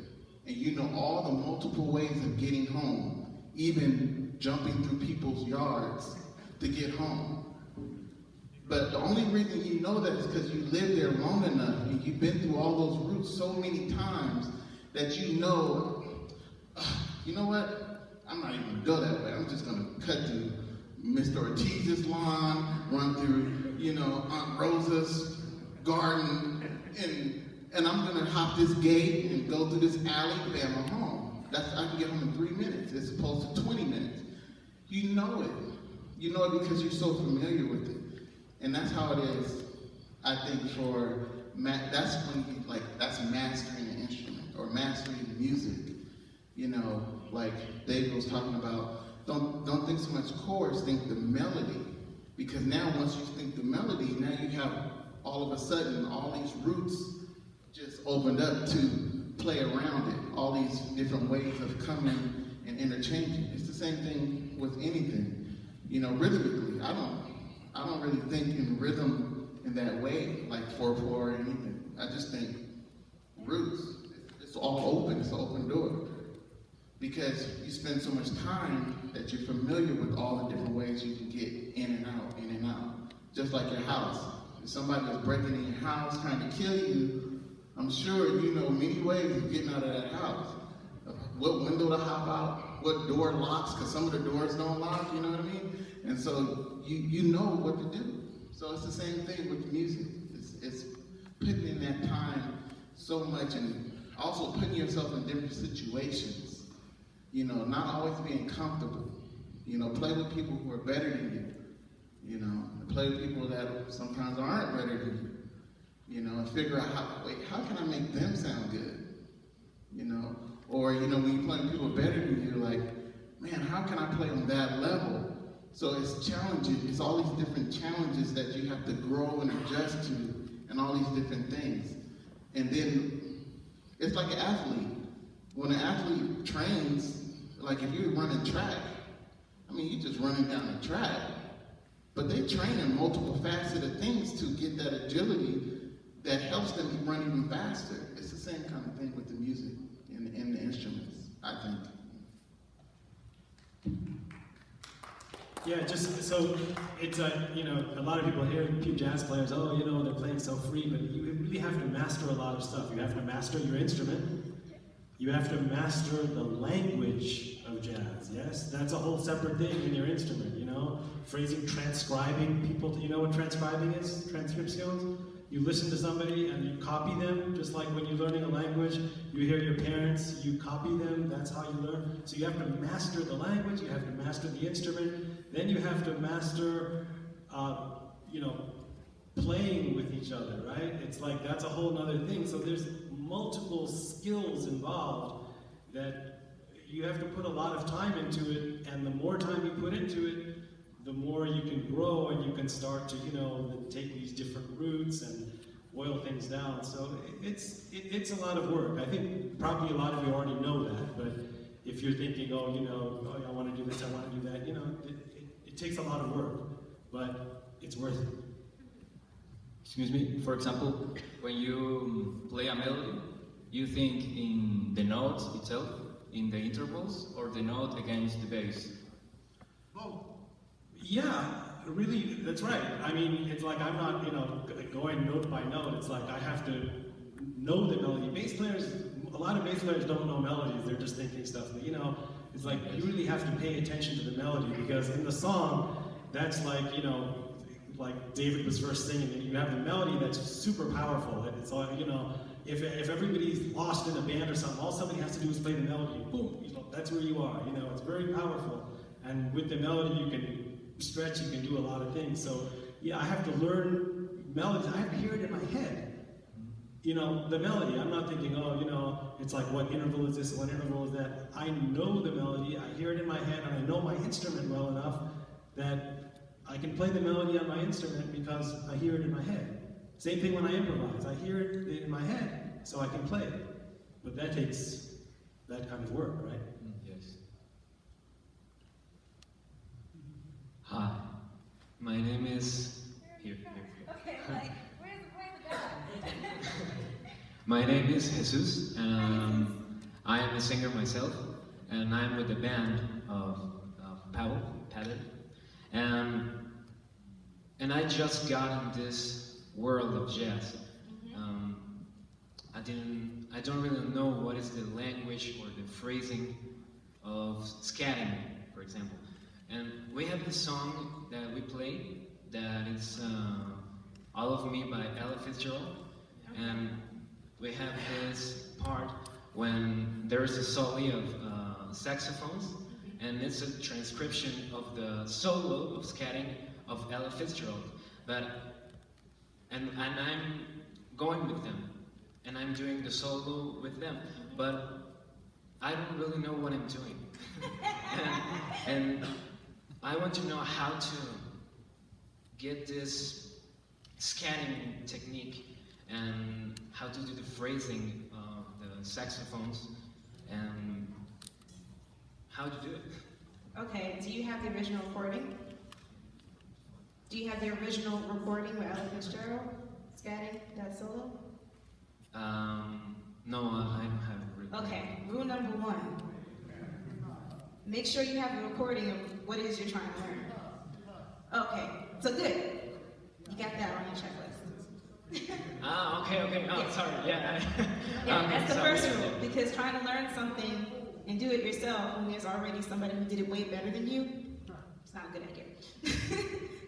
And you know all the multiple ways of getting home, even jumping through people's yards to get home. But the only reason you know that is because you lived there long enough and you've been through all those routes so many times that you know what? I'm not even gonna go that way. I'm just gonna cut through Mr. Ortiz's lawn, run through, Aunt Rosa's garden, and I'm gonna hop this gate and go through this alley, bam, I'm home. I can get home in 3 minutes as opposed to 20 minutes. You know it. You know it because you're so familiar with it. And that's how it is, I think, that's when that's mastering an instrument or mastering the music. Like Dave was talking about, don't think so much chords, think the melody. Because now once you think the melody, now you have all of a sudden all these roots just opened up to play around it. All these different ways of coming and interchanging. It's the same thing with anything. Rhythmically, I don't really think in rhythm in that way, like 4/4 or anything. I just think roots. It's all open. It's an open door. Because you spend so much time that you're familiar with all the different ways you can get in and out. Just like your house. If somebody is breaking in your house trying to kill you, I'm sure you know many ways of getting out of that house. What window to hop out, what door locks, because some of the doors don't lock, you know what I mean? And so you know what to do. So it's the same thing with music. It's putting in that time so much and also putting yourself in different situations. Not always being comfortable. Play with people who are better than you. Play with people that sometimes aren't better than you. And figure out how can I make them sound good? Or, you know, when you're playing people better than you, you're like, man, how can I play on that level? So it's challenging. It's all these different challenges that you have to grow and adjust to, and all these different things. And then it's like an athlete. When an athlete trains, like if you're running track, I mean, you're just running down the track. But they train in multiple faceted things to get that agility that helps them run even faster. It's the same kind of thing with the music and the instruments, I think. Yeah, just so it's you know, a lot of people hear jazz players, oh, you know, they're playing so free, but you really have to master a lot of stuff. You have to master your instrument. You have to master the language of jazz, yes? That's a whole separate thing in your instrument, you know? Phrasing, transcribing people, you know what transcribing is? Transcriptions? You listen to somebody and you copy them, just like when you're learning a language, you hear your parents, you copy them, that's how you learn. So you have to master the language, you have to master the instrument, then you have to master, you know, playing with each other, right? It's like, that's a whole other thing. So there's multiple skills involved that you have to put a lot of time into it, and the more time you put into it, the more you can grow and you can start to, you know, take these different routes and boil things down. So it's a lot of work. I think probably a lot of you already know that, but if you're thinking, oh, you know, oh, I want to do this, I want to do that, you know, it takes a lot of work, but it's worth it. Excuse me, for example, when you play a melody, you think in the notes itself, in the intervals, or the note against the bass? Yeah, really, that's right. I mean, it's like I'm not, you know, going note by note. It's like I have to know the melody. Bass players, a lot of bass players don't know melodies. They're just thinking stuff. But, you know, it's like you really have to pay attention to the melody, because in the song, that's like, you know, like David was first singing, and you have the melody that's super powerful. It's all, you know, if everybody's lost in a band or something, all somebody has to do is play the melody, and boom, you know, that's where you are. You know, it's very powerful. And with the melody, you can stretch, you can do a lot of things. So yeah, I have to learn melodies. I have to hear it in my head. You know, the melody. I'm not thinking, oh, you know, it's like, what interval is this, what interval is that? I know the melody, I hear it in my head, and I know my instrument well enough that I can play the melody on my instrument because I hear it in my head. Same thing when I improvise. I hear it in my head, so I can play it. But that takes that kind of work, right? Yes. Hi, my name is... Here. Okay, like, where's the guy? My name is Jesus, and I am a singer myself, and I'm with the band of Pavel, and I just got in this world of jazz. I don't really know what is the language or the phrasing of scatting, for example. And we have this song that we play that is All of Me by Ella Fitzgerald, and we have this part when there's a solo of saxophones, and it's a transcription of the solo of scatting of Ella Fitzgerald. And I'm going with them, and I'm doing the solo with them, but I don't really know what I'm doing. and I want to know how to get this scatting technique and how to do the phrasing of the saxophones and how to do it. Okay, do you have the original recording? Do you have the original recording with Ella Fitzgerald scatting that solo? No, I don't have it written. Okay, rule number 1. Make sure you have a recording of what it is you're trying to learn. Okay, so good. You got that on your checklist. Okay. Oh, Yeah. sorry. Yeah. Yeah, that's the first rule, because trying to learn something and do it yourself when there's already somebody who did it way better than you, it's not a good idea.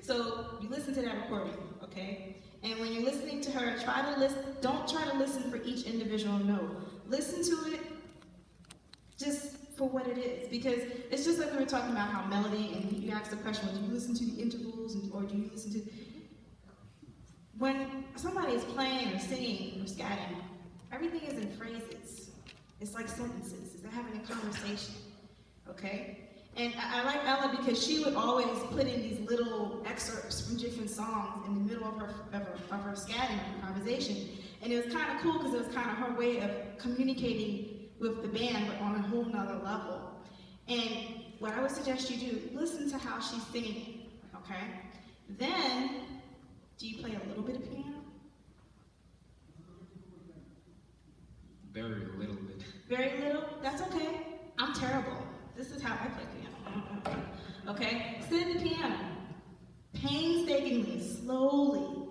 So you listen to that recording, okay? And when you're listening to her, don't try to listen for each individual note. Listen to it just for what it is, because it's just like we were talking about how melody, and you asked the question, well, do you listen to the intervals, or do you listen to... When somebody is playing or singing or scatting, everything is in phrases. It's like sentences. It's like having a conversation, okay? And I like Ella because she would always put in these little excerpts from different songs in the middle of her scatting improvisation. And it was kind of cool because it was kind of her way of communicating with the band, but on a whole nother level. And what I would suggest you do, listen to how she's singing, okay? Then, do you play a little bit of piano? Very little bit. Very little? That's okay. I'm terrible. This is how I play piano. Okay? Sit at the piano. Painstakingly, slowly,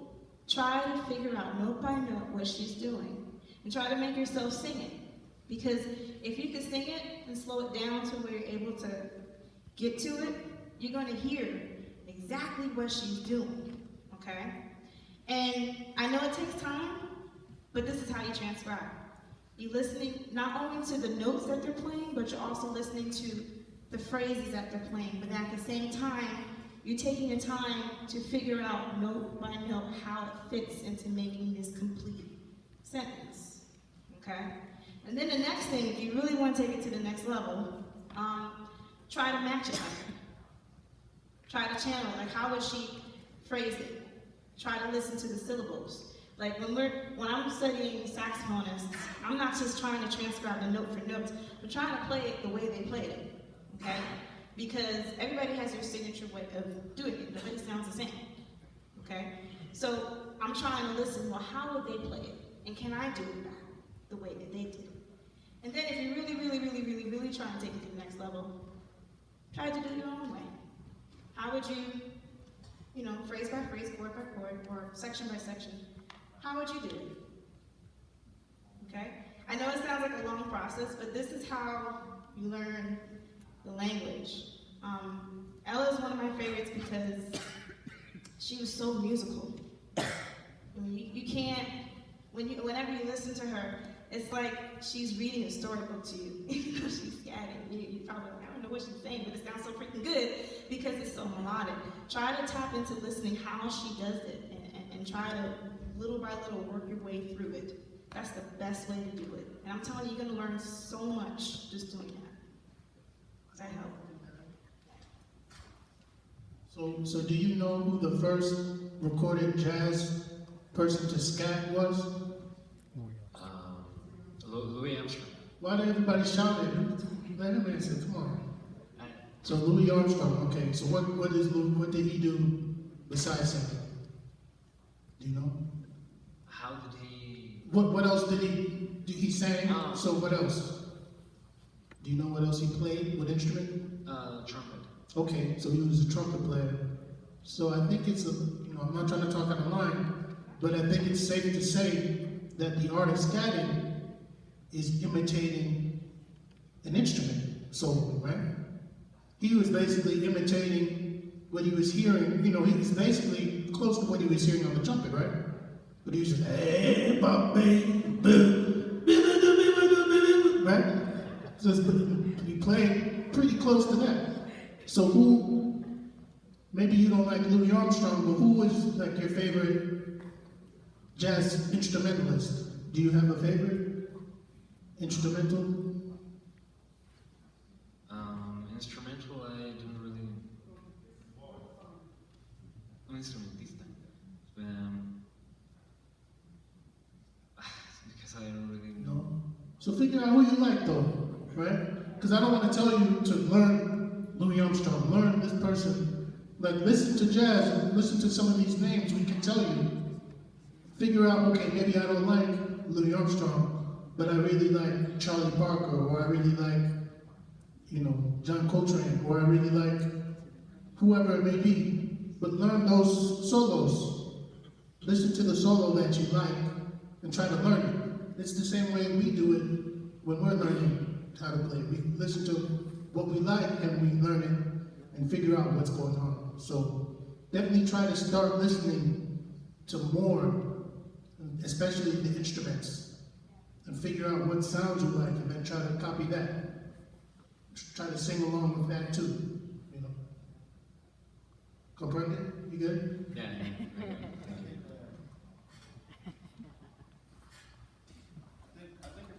try to figure out note by note what she's doing. And try to make yourself sing it. Because if you can sing it and slow it down to where you're able to get to it, you're going to hear exactly what she's doing. Okay? And I know it takes time, but this is how you transcribe. You're listening not only to the notes that they're playing, but you're also listening to the phrases that they're playing. But at the same time, you're taking your time to figure out note by note how it fits into making this complete sentence. Okay? And then the next thing, if you really want to take it to the next level, try to match it. Try to channel, like how would she phrase it? Try to listen to the syllables. Like when I'm studying saxophonists, I'm not just trying to transcribe the note for note, but trying to play it the way they play it, okay? Because everybody has their signature way of doing it. Nobody sounds the same, okay? So I'm trying to listen, well, how would they play it? And can I do it back the way that they did it? And then if you really try to take it to the next level, try to do it your own way. How would you, phrase by phrase, chord by chord, or section by section, how would you do it? Okay? I know it sounds like a long process, but this is how you learn the language. Ella is one of my favorites because she was so musical. You can't, whenever you listen to her, it's like she's reading a storybook to you. She's scatting. You probably like, I don't know what she's saying, but it sounds so freaking good because it's so melodic. Try to tap into listening how she does it and try to little by little work your way through it. That's the best way to do it. And I'm telling you, you're going to learn so much just doing that. Does that help? So do you know who the first recorded jazz person to scat was? Louis Armstrong. Why did everybody shout at him? Let him answer, come on. So Louis Armstrong, okay. So what did he do besides singing? Do you know? How did he... What else did he sang? So what else? Do you know what else he played? What instrument? Trumpet. Okay, so he was a trumpet player. So I think it's I'm not trying to talk out of line, but I think it's safe to say that the artist scatting is imitating an instrument solely, right? He was basically imitating what he was hearing. He was basically close to what he was hearing on the trumpet, right? But he was just, hey, right? So he played pretty close to that. So maybe you don't like Louis Armstrong, but who was like your favorite jazz instrumentalist? Do you have a favorite instrumental? Instrumental, I don't really... Un instrumentista. Because I don't really know. No. So figure out who you like though, right? Because I don't want to tell you to learn Louis Armstrong, learn this person. Like listen to jazz and listen to some of these names, we can tell you. Figure out, okay, maybe I don't like Louis Armstrong, but I really like Charlie Parker, or I really like, John Coltrane, or I really like whoever it may be. But learn those solos. Listen to the solo that you like and try to learn it. It's the same way we do it when we're learning how to play. We listen to what we like and we learn it and figure out what's going on. So definitely try to start listening to more, especially the instruments, and figure out what sounds you like and then try to copy that. Try to sing along with that too, Comprende? You good? Yeah. I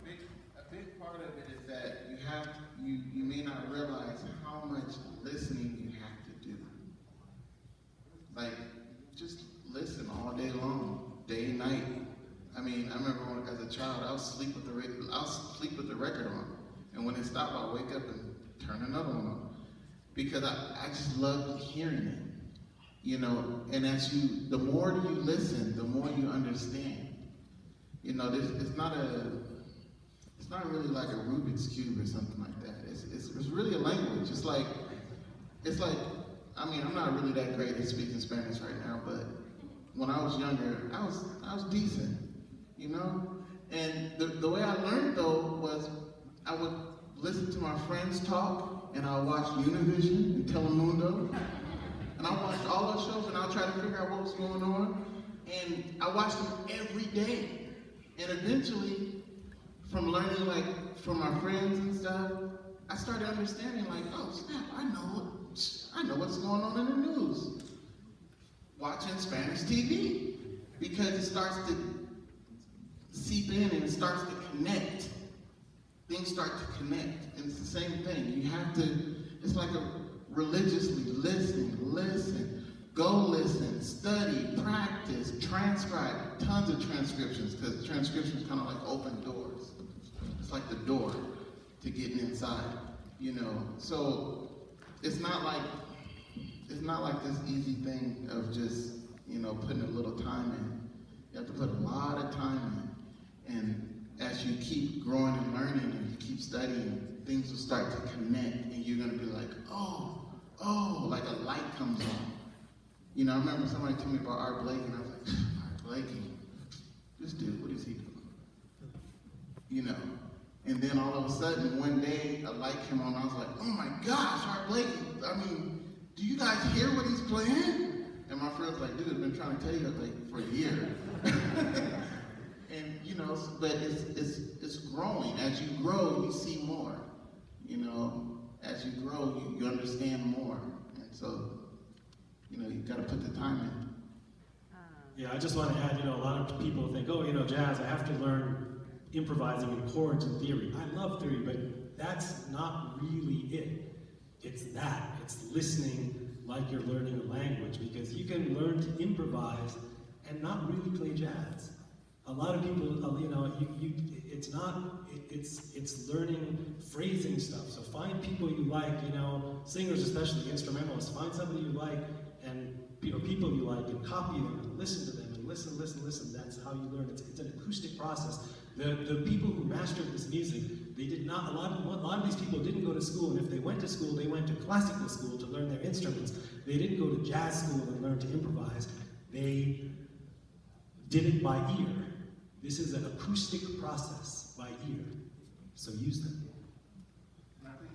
think a big part of day long, day and night. I mean, I remember when, as a child, I would sleep with the record on, and when it stopped, I'd wake up and turn another one on, because I just loved hearing it, you know. And the more you listen, the more you understand. You know, it's not really like a Rubik's Cube or something like that. It's really a language. It's like, I mean, I'm not really that great at speaking Spanish right now, but when I was younger, I was decent, you know? And the way I learned, though, was I would listen to my friends talk, and I would watch Univision and Telemundo, and I watched all those shows, and I would try to figure out what was going on, and I watched them every day. And eventually, from learning, like, from my friends and stuff, I started understanding, like, oh, snap, I know what's going on in the news. Watching Spanish TV, because it starts to seep in and it starts to connect. Things start to connect, and it's the same thing. You have to, it's like a religiously listen, go listen, study, practice, transcribe, tons of transcriptions, because transcriptions kind of like open doors. It's like the door to getting inside, you know. So it's not like this easy thing of just, you know, putting a little time in. You have to put a lot of time in. And as you keep growing and learning and you keep studying, things will start to connect, and you're gonna be like, oh, like a light comes on. You know, I remember somebody told me about Art Blakey, and I was like, Art Blakey, this dude, what is he doing? You know, and then all of a sudden, one day, a light came on, and I was like, oh my gosh, Art Blakey, I mean, do you guys hear what he's playing? And my friend was like, dude, I've been trying to tell you like for a year. And you know, but it's growing. As you grow, you see more. You know, as you grow, you understand more. And so, you know, you got to put the time in. Yeah, I just want to add, you know, a lot of people think, oh, you know, jazz, I have to learn improvising in chords and theory. I love theory, but that's not really it. It's that. It's listening like you're learning a language, because you can learn to improvise and not really play jazz. A lot of people, you know, it's learning phrasing stuff. So find people you like, you know, singers especially, instrumentalists, find somebody you like, and, you know, people you like, and copy them and listen to them and listen. That's how you learn. It's an acoustic process. The people who mastered this music, they did not, a lot of these people didn't go to school, and if they went to school, they went to classical school to learn their instruments. They didn't go to jazz school and learn to improvise. They did it by ear. This is an acoustic process by ear. So use them. And I think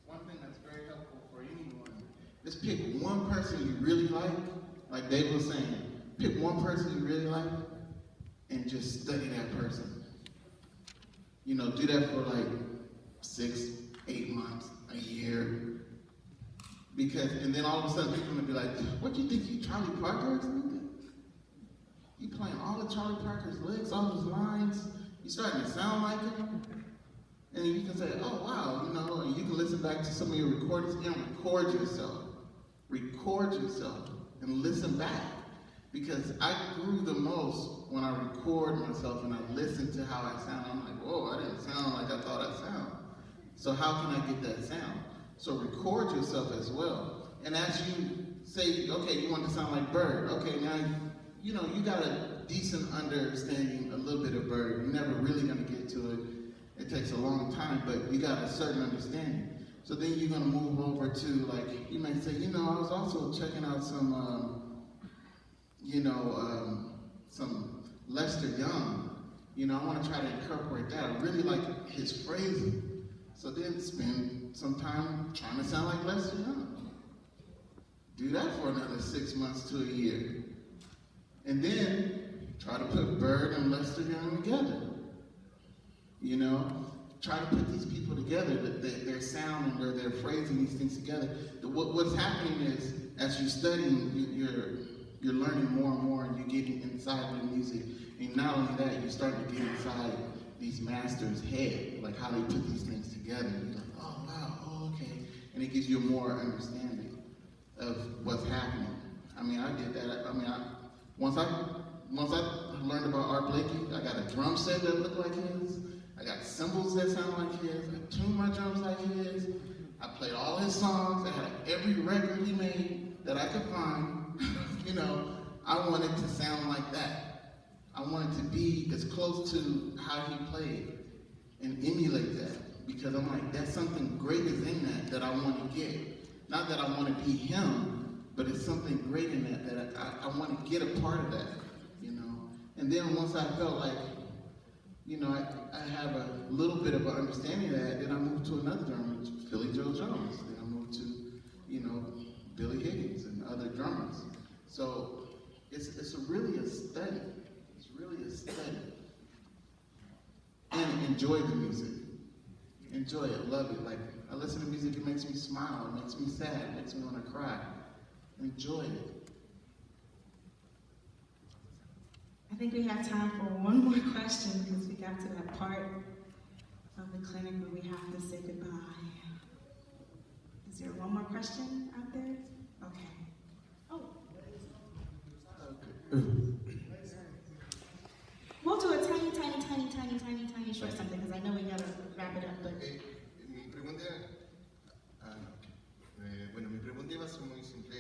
one thing that's very helpful for anyone is pick one person you really like Dave was saying, pick one person you really like, and just study that person. You know, do that for like 6, 8 months, a year. Because, and then all of a sudden people are gonna be like, what do you think, you Charlie Parker or something? You playing all of Charlie Parker's licks, all his lines, you starting to sound like him. And you can say, oh wow, you know, and you can listen back to some of your recordings and record yourself. Record yourself and listen back. Because I grew the most when I record myself and I listen to how I sound. I'm like, whoa, I didn't sound like I thought I sound. So how can I get that sound? So record yourself as well. And as you say, okay, you want to sound like Bird. Okay, now, you know, you got a decent understanding, a little bit of Bird. You're never really going to get to it. It takes a long time, but you got a certain understanding. So then you're going to move over to, like, you may say, you know, I was also checking out some, some Lester Young. You know, I want to try to incorporate that. I really like his phrasing. So then spend some time trying to sound like Lester Young. Do that for another 6 months to a year. And then try to put Bird and Lester Young together. You know, try to put these people together, their sound and their phrasing, these things together. What's happening is, as you're studying, you're learning more and more, and you're getting inside the music. And not only that, you're starting to get inside these masters' head, like how they put these things together. You're like, oh wow, oh okay. And it gives you more understanding of what's happening. I mean, I did that. I mean, Once I learned about Art Blakey, I got a drum set that looked like his. I got cymbals that sound like his. I tuned my drums like his. I played all his songs. I had every record he made that I could find. You know, I wanted to sound like that. I wanted to be as close to how he played and emulate that, because I'm like, that's something great is in that I want to get. Not that I want to be him, but it's something great in that I want to get a part of that, you know. And then once I felt like, you know, I have a little bit of an understanding of that, then I moved to another drummer, Philly Joe Jones. Then I moved to, you know, Billy Higgins and other drummers. So it's really a study. It's really a study. And enjoy the music. Enjoy it, love it. Like, I listen to music, it makes me smile, it makes me sad, it makes me want to cry. Enjoy it. I think we have time for one more question because we got to that part of the clinic where we have to say goodbye. Is there one more question out there? Okay. Oh. We'll do a tiny short something because I know we gotta wrap it up. But Mi pregunta, bueno, mi pregunta iba a ser muy simple.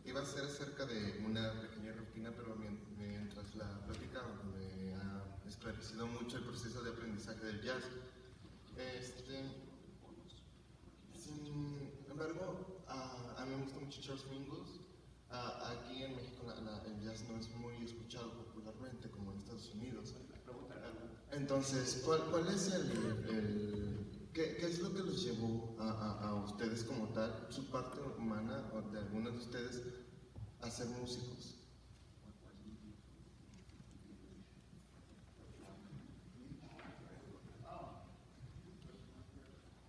Iba a ser acerca de una pequeña rutina, pero mientras la plática me ha esclarecido mucho el proceso de aprendizaje del jazz. Sin embargo, a mí me gusta mucho Charles Mingus. Aquí en México el jazz no es muy escuchado popularmente como en Estados Unidos. Entonces, ¿cuál es qué es lo que los llevó a ustedes como tal, su parte humana o de algunos de ustedes, a ser músicos?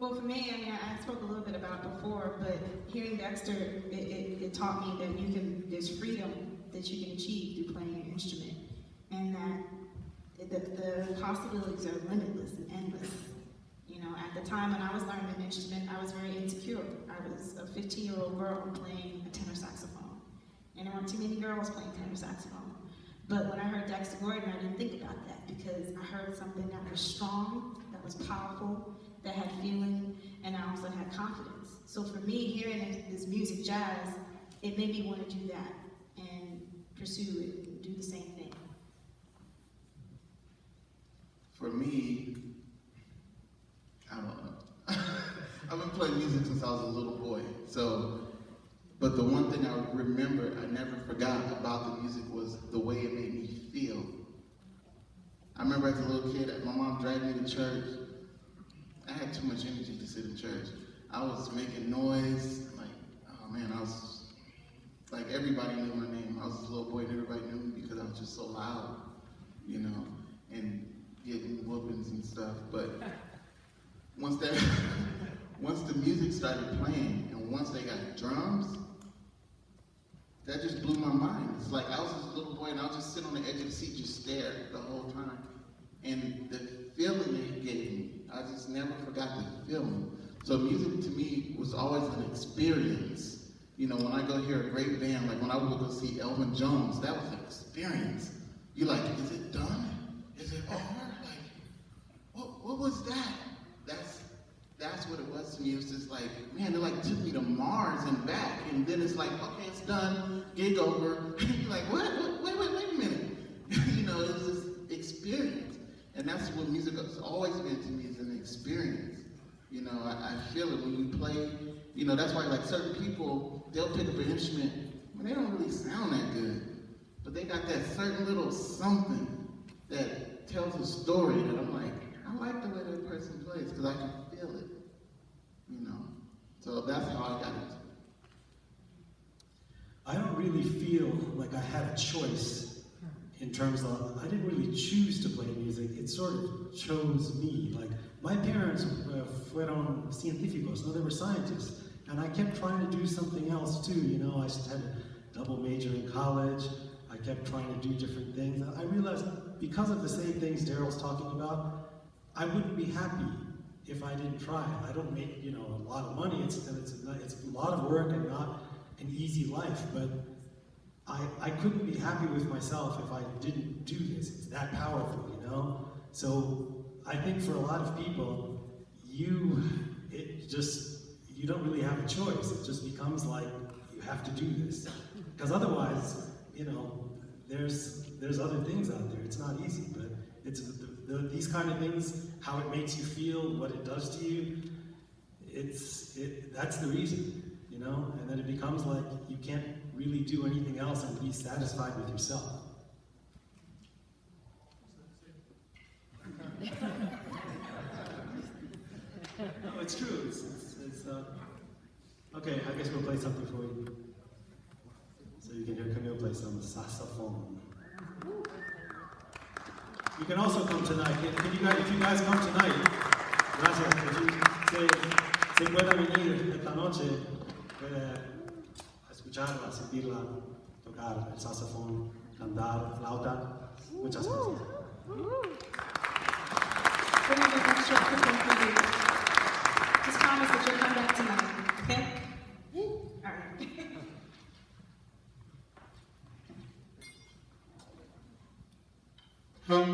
well, for me, I mean, I spoke a little bit about it before, but hearing Dexter, it taught me that there's freedom that you can achieve through playing an instrument, and that the possibilities are limitless and endless. You know, at the time when I was learning an instrument, I was very insecure. I was a 15-year-old girl playing a tenor saxophone, and there weren't too many girls playing tenor saxophone. But when I heard Dexter Gordon, I didn't think about that because I heard something that was strong, that was powerful, that had feeling, and I also had confidence. So for me, hearing this music, jazz, it made me want to do that and pursue it and do the same thing. For me, I don't know. I've been playing music since I was a little boy. So, but the one thing I remember, I never forgot about the music was the way it made me feel. I remember as a little kid, my mom dragged me to church. I had too much energy to sit in church. I was making noise, like, oh man, I was, like everybody knew my name. I was a little boy and everybody knew me because I was just so loud, you know, and getting whoopings and stuff. But once the music started playing and once they got drums, that just blew my mind. It's like I was this little boy and I was just sitting on the edge of the seat, just stare the whole time. And the feeling it gave me, I just never forgot the feeling. So music to me was always an experience. You know, when I go hear a great band, like when I would go see Elvin Jones, that was an experience. You're like, is it done? Is it over? Like, what was that? That's what it was to me. It was just like, man, they like took me to Mars and back, and then it's like, okay, it's done, gig over. You're like, what? Wait a minute. You know, it was this experience. And that's what music has always been to me, is an experience. You know, I feel it when you play. You know, that's why like certain people, they'll pick up an instrument, but they don't really sound that good. But they got that certain little something that tells a story that I'm like, I like the way that person plays because I can feel it. You know, so that's how I got into it. I don't really feel like I had a choice in terms of, I didn't really choose to play music, it sort of chose me. Like, my parents fueron científicos, no, they were scientists, and I kept trying to do something else too, you know, I had a double major in college, I kept trying to do different things. I realized because of the same things Darrell's talking about, I wouldn't be happy if I didn't try. I don't make, you know, a lot of money, it's a lot of work and not an easy life, but I couldn't be happy with myself if I didn't do this. It's that powerful, you know? So I think for a lot of people, you don't really have a choice. It just becomes like you have to do this. Because otherwise, you know, there's other things out there. It's not easy, but it's these kind of things, how it makes you feel, what it does to you, that's the reason, you know? And then it becomes like you can't really do anything else and be satisfied with yourself. No, it's true. Okay, I guess we'll play something for you. So you can hear Camille play some saxofón. You can also come tonight. If you guys come tonight, gracias. Se puede venir esta noche a escucharla, sentirla, tocar el saxofón, cantar, flauta. Muchas gracias. We're going to do extra cooking for you. Just promise that you'll come back tonight, okay? All right. Thank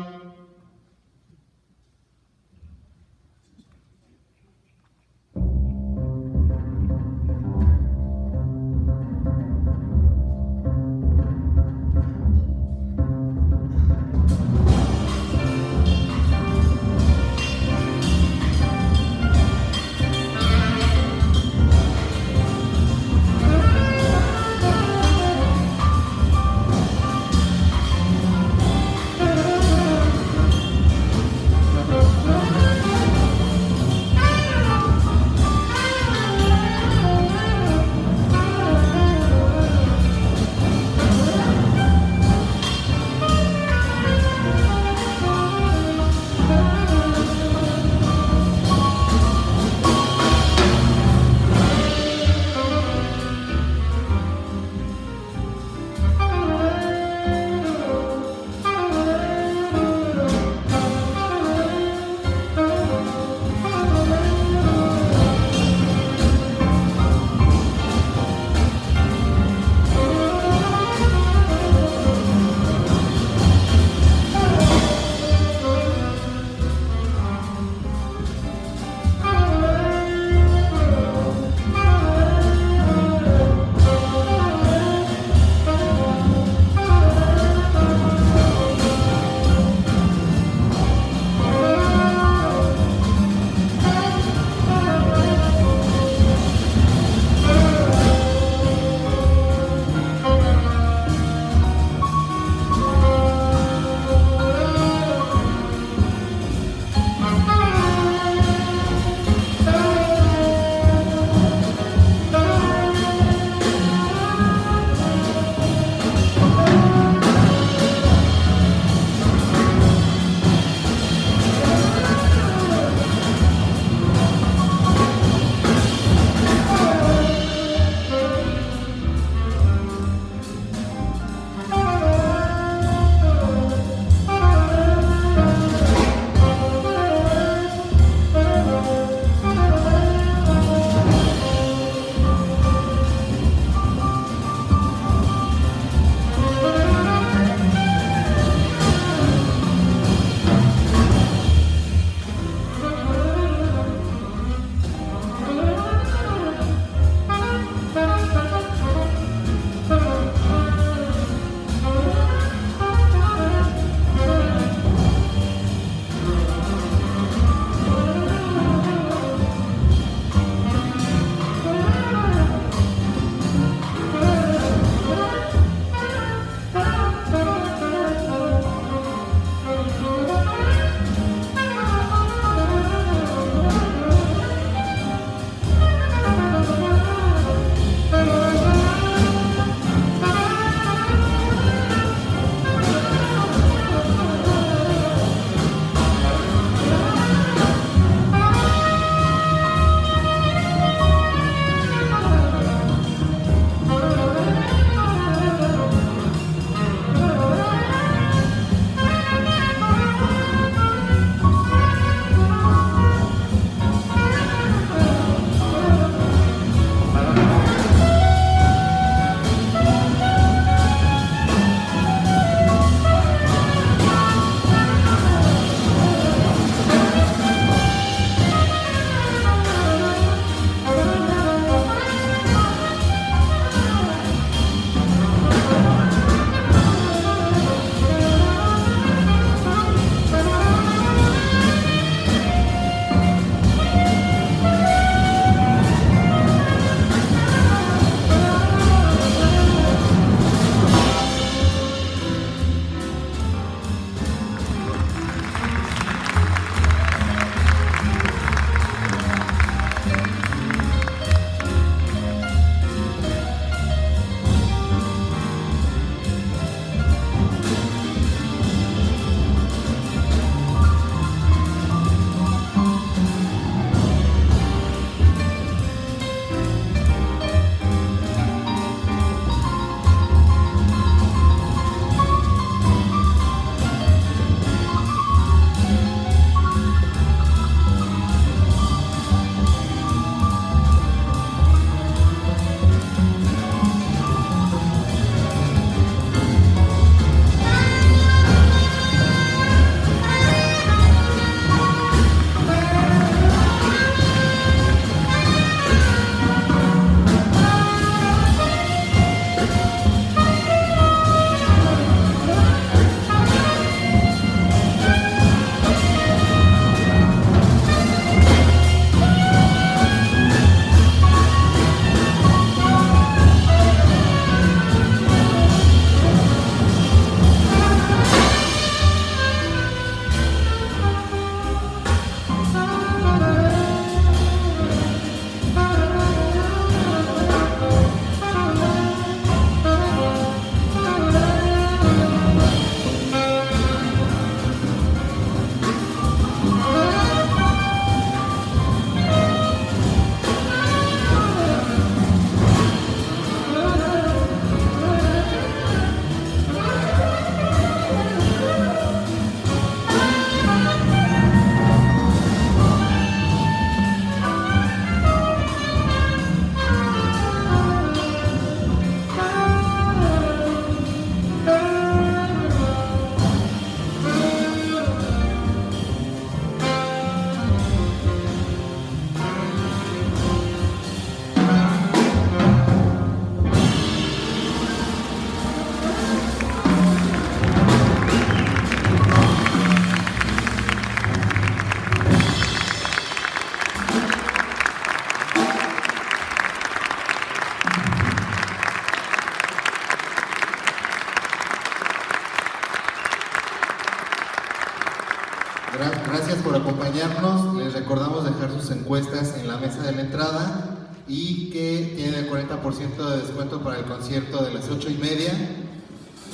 gracias por acompañarnos. Les recordamos dejar sus encuestas en la mesa de la entrada y que tienen el 40% de descuento para el concierto de las 8:30.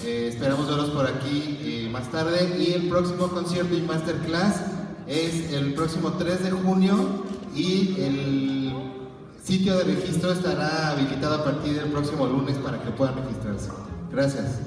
Esperamos verlos por aquí más tarde. Y el próximo concierto y masterclass es el próximo 3 de junio y el sitio de registro estará habilitado a partir del próximo lunes para que puedan registrarse. Gracias.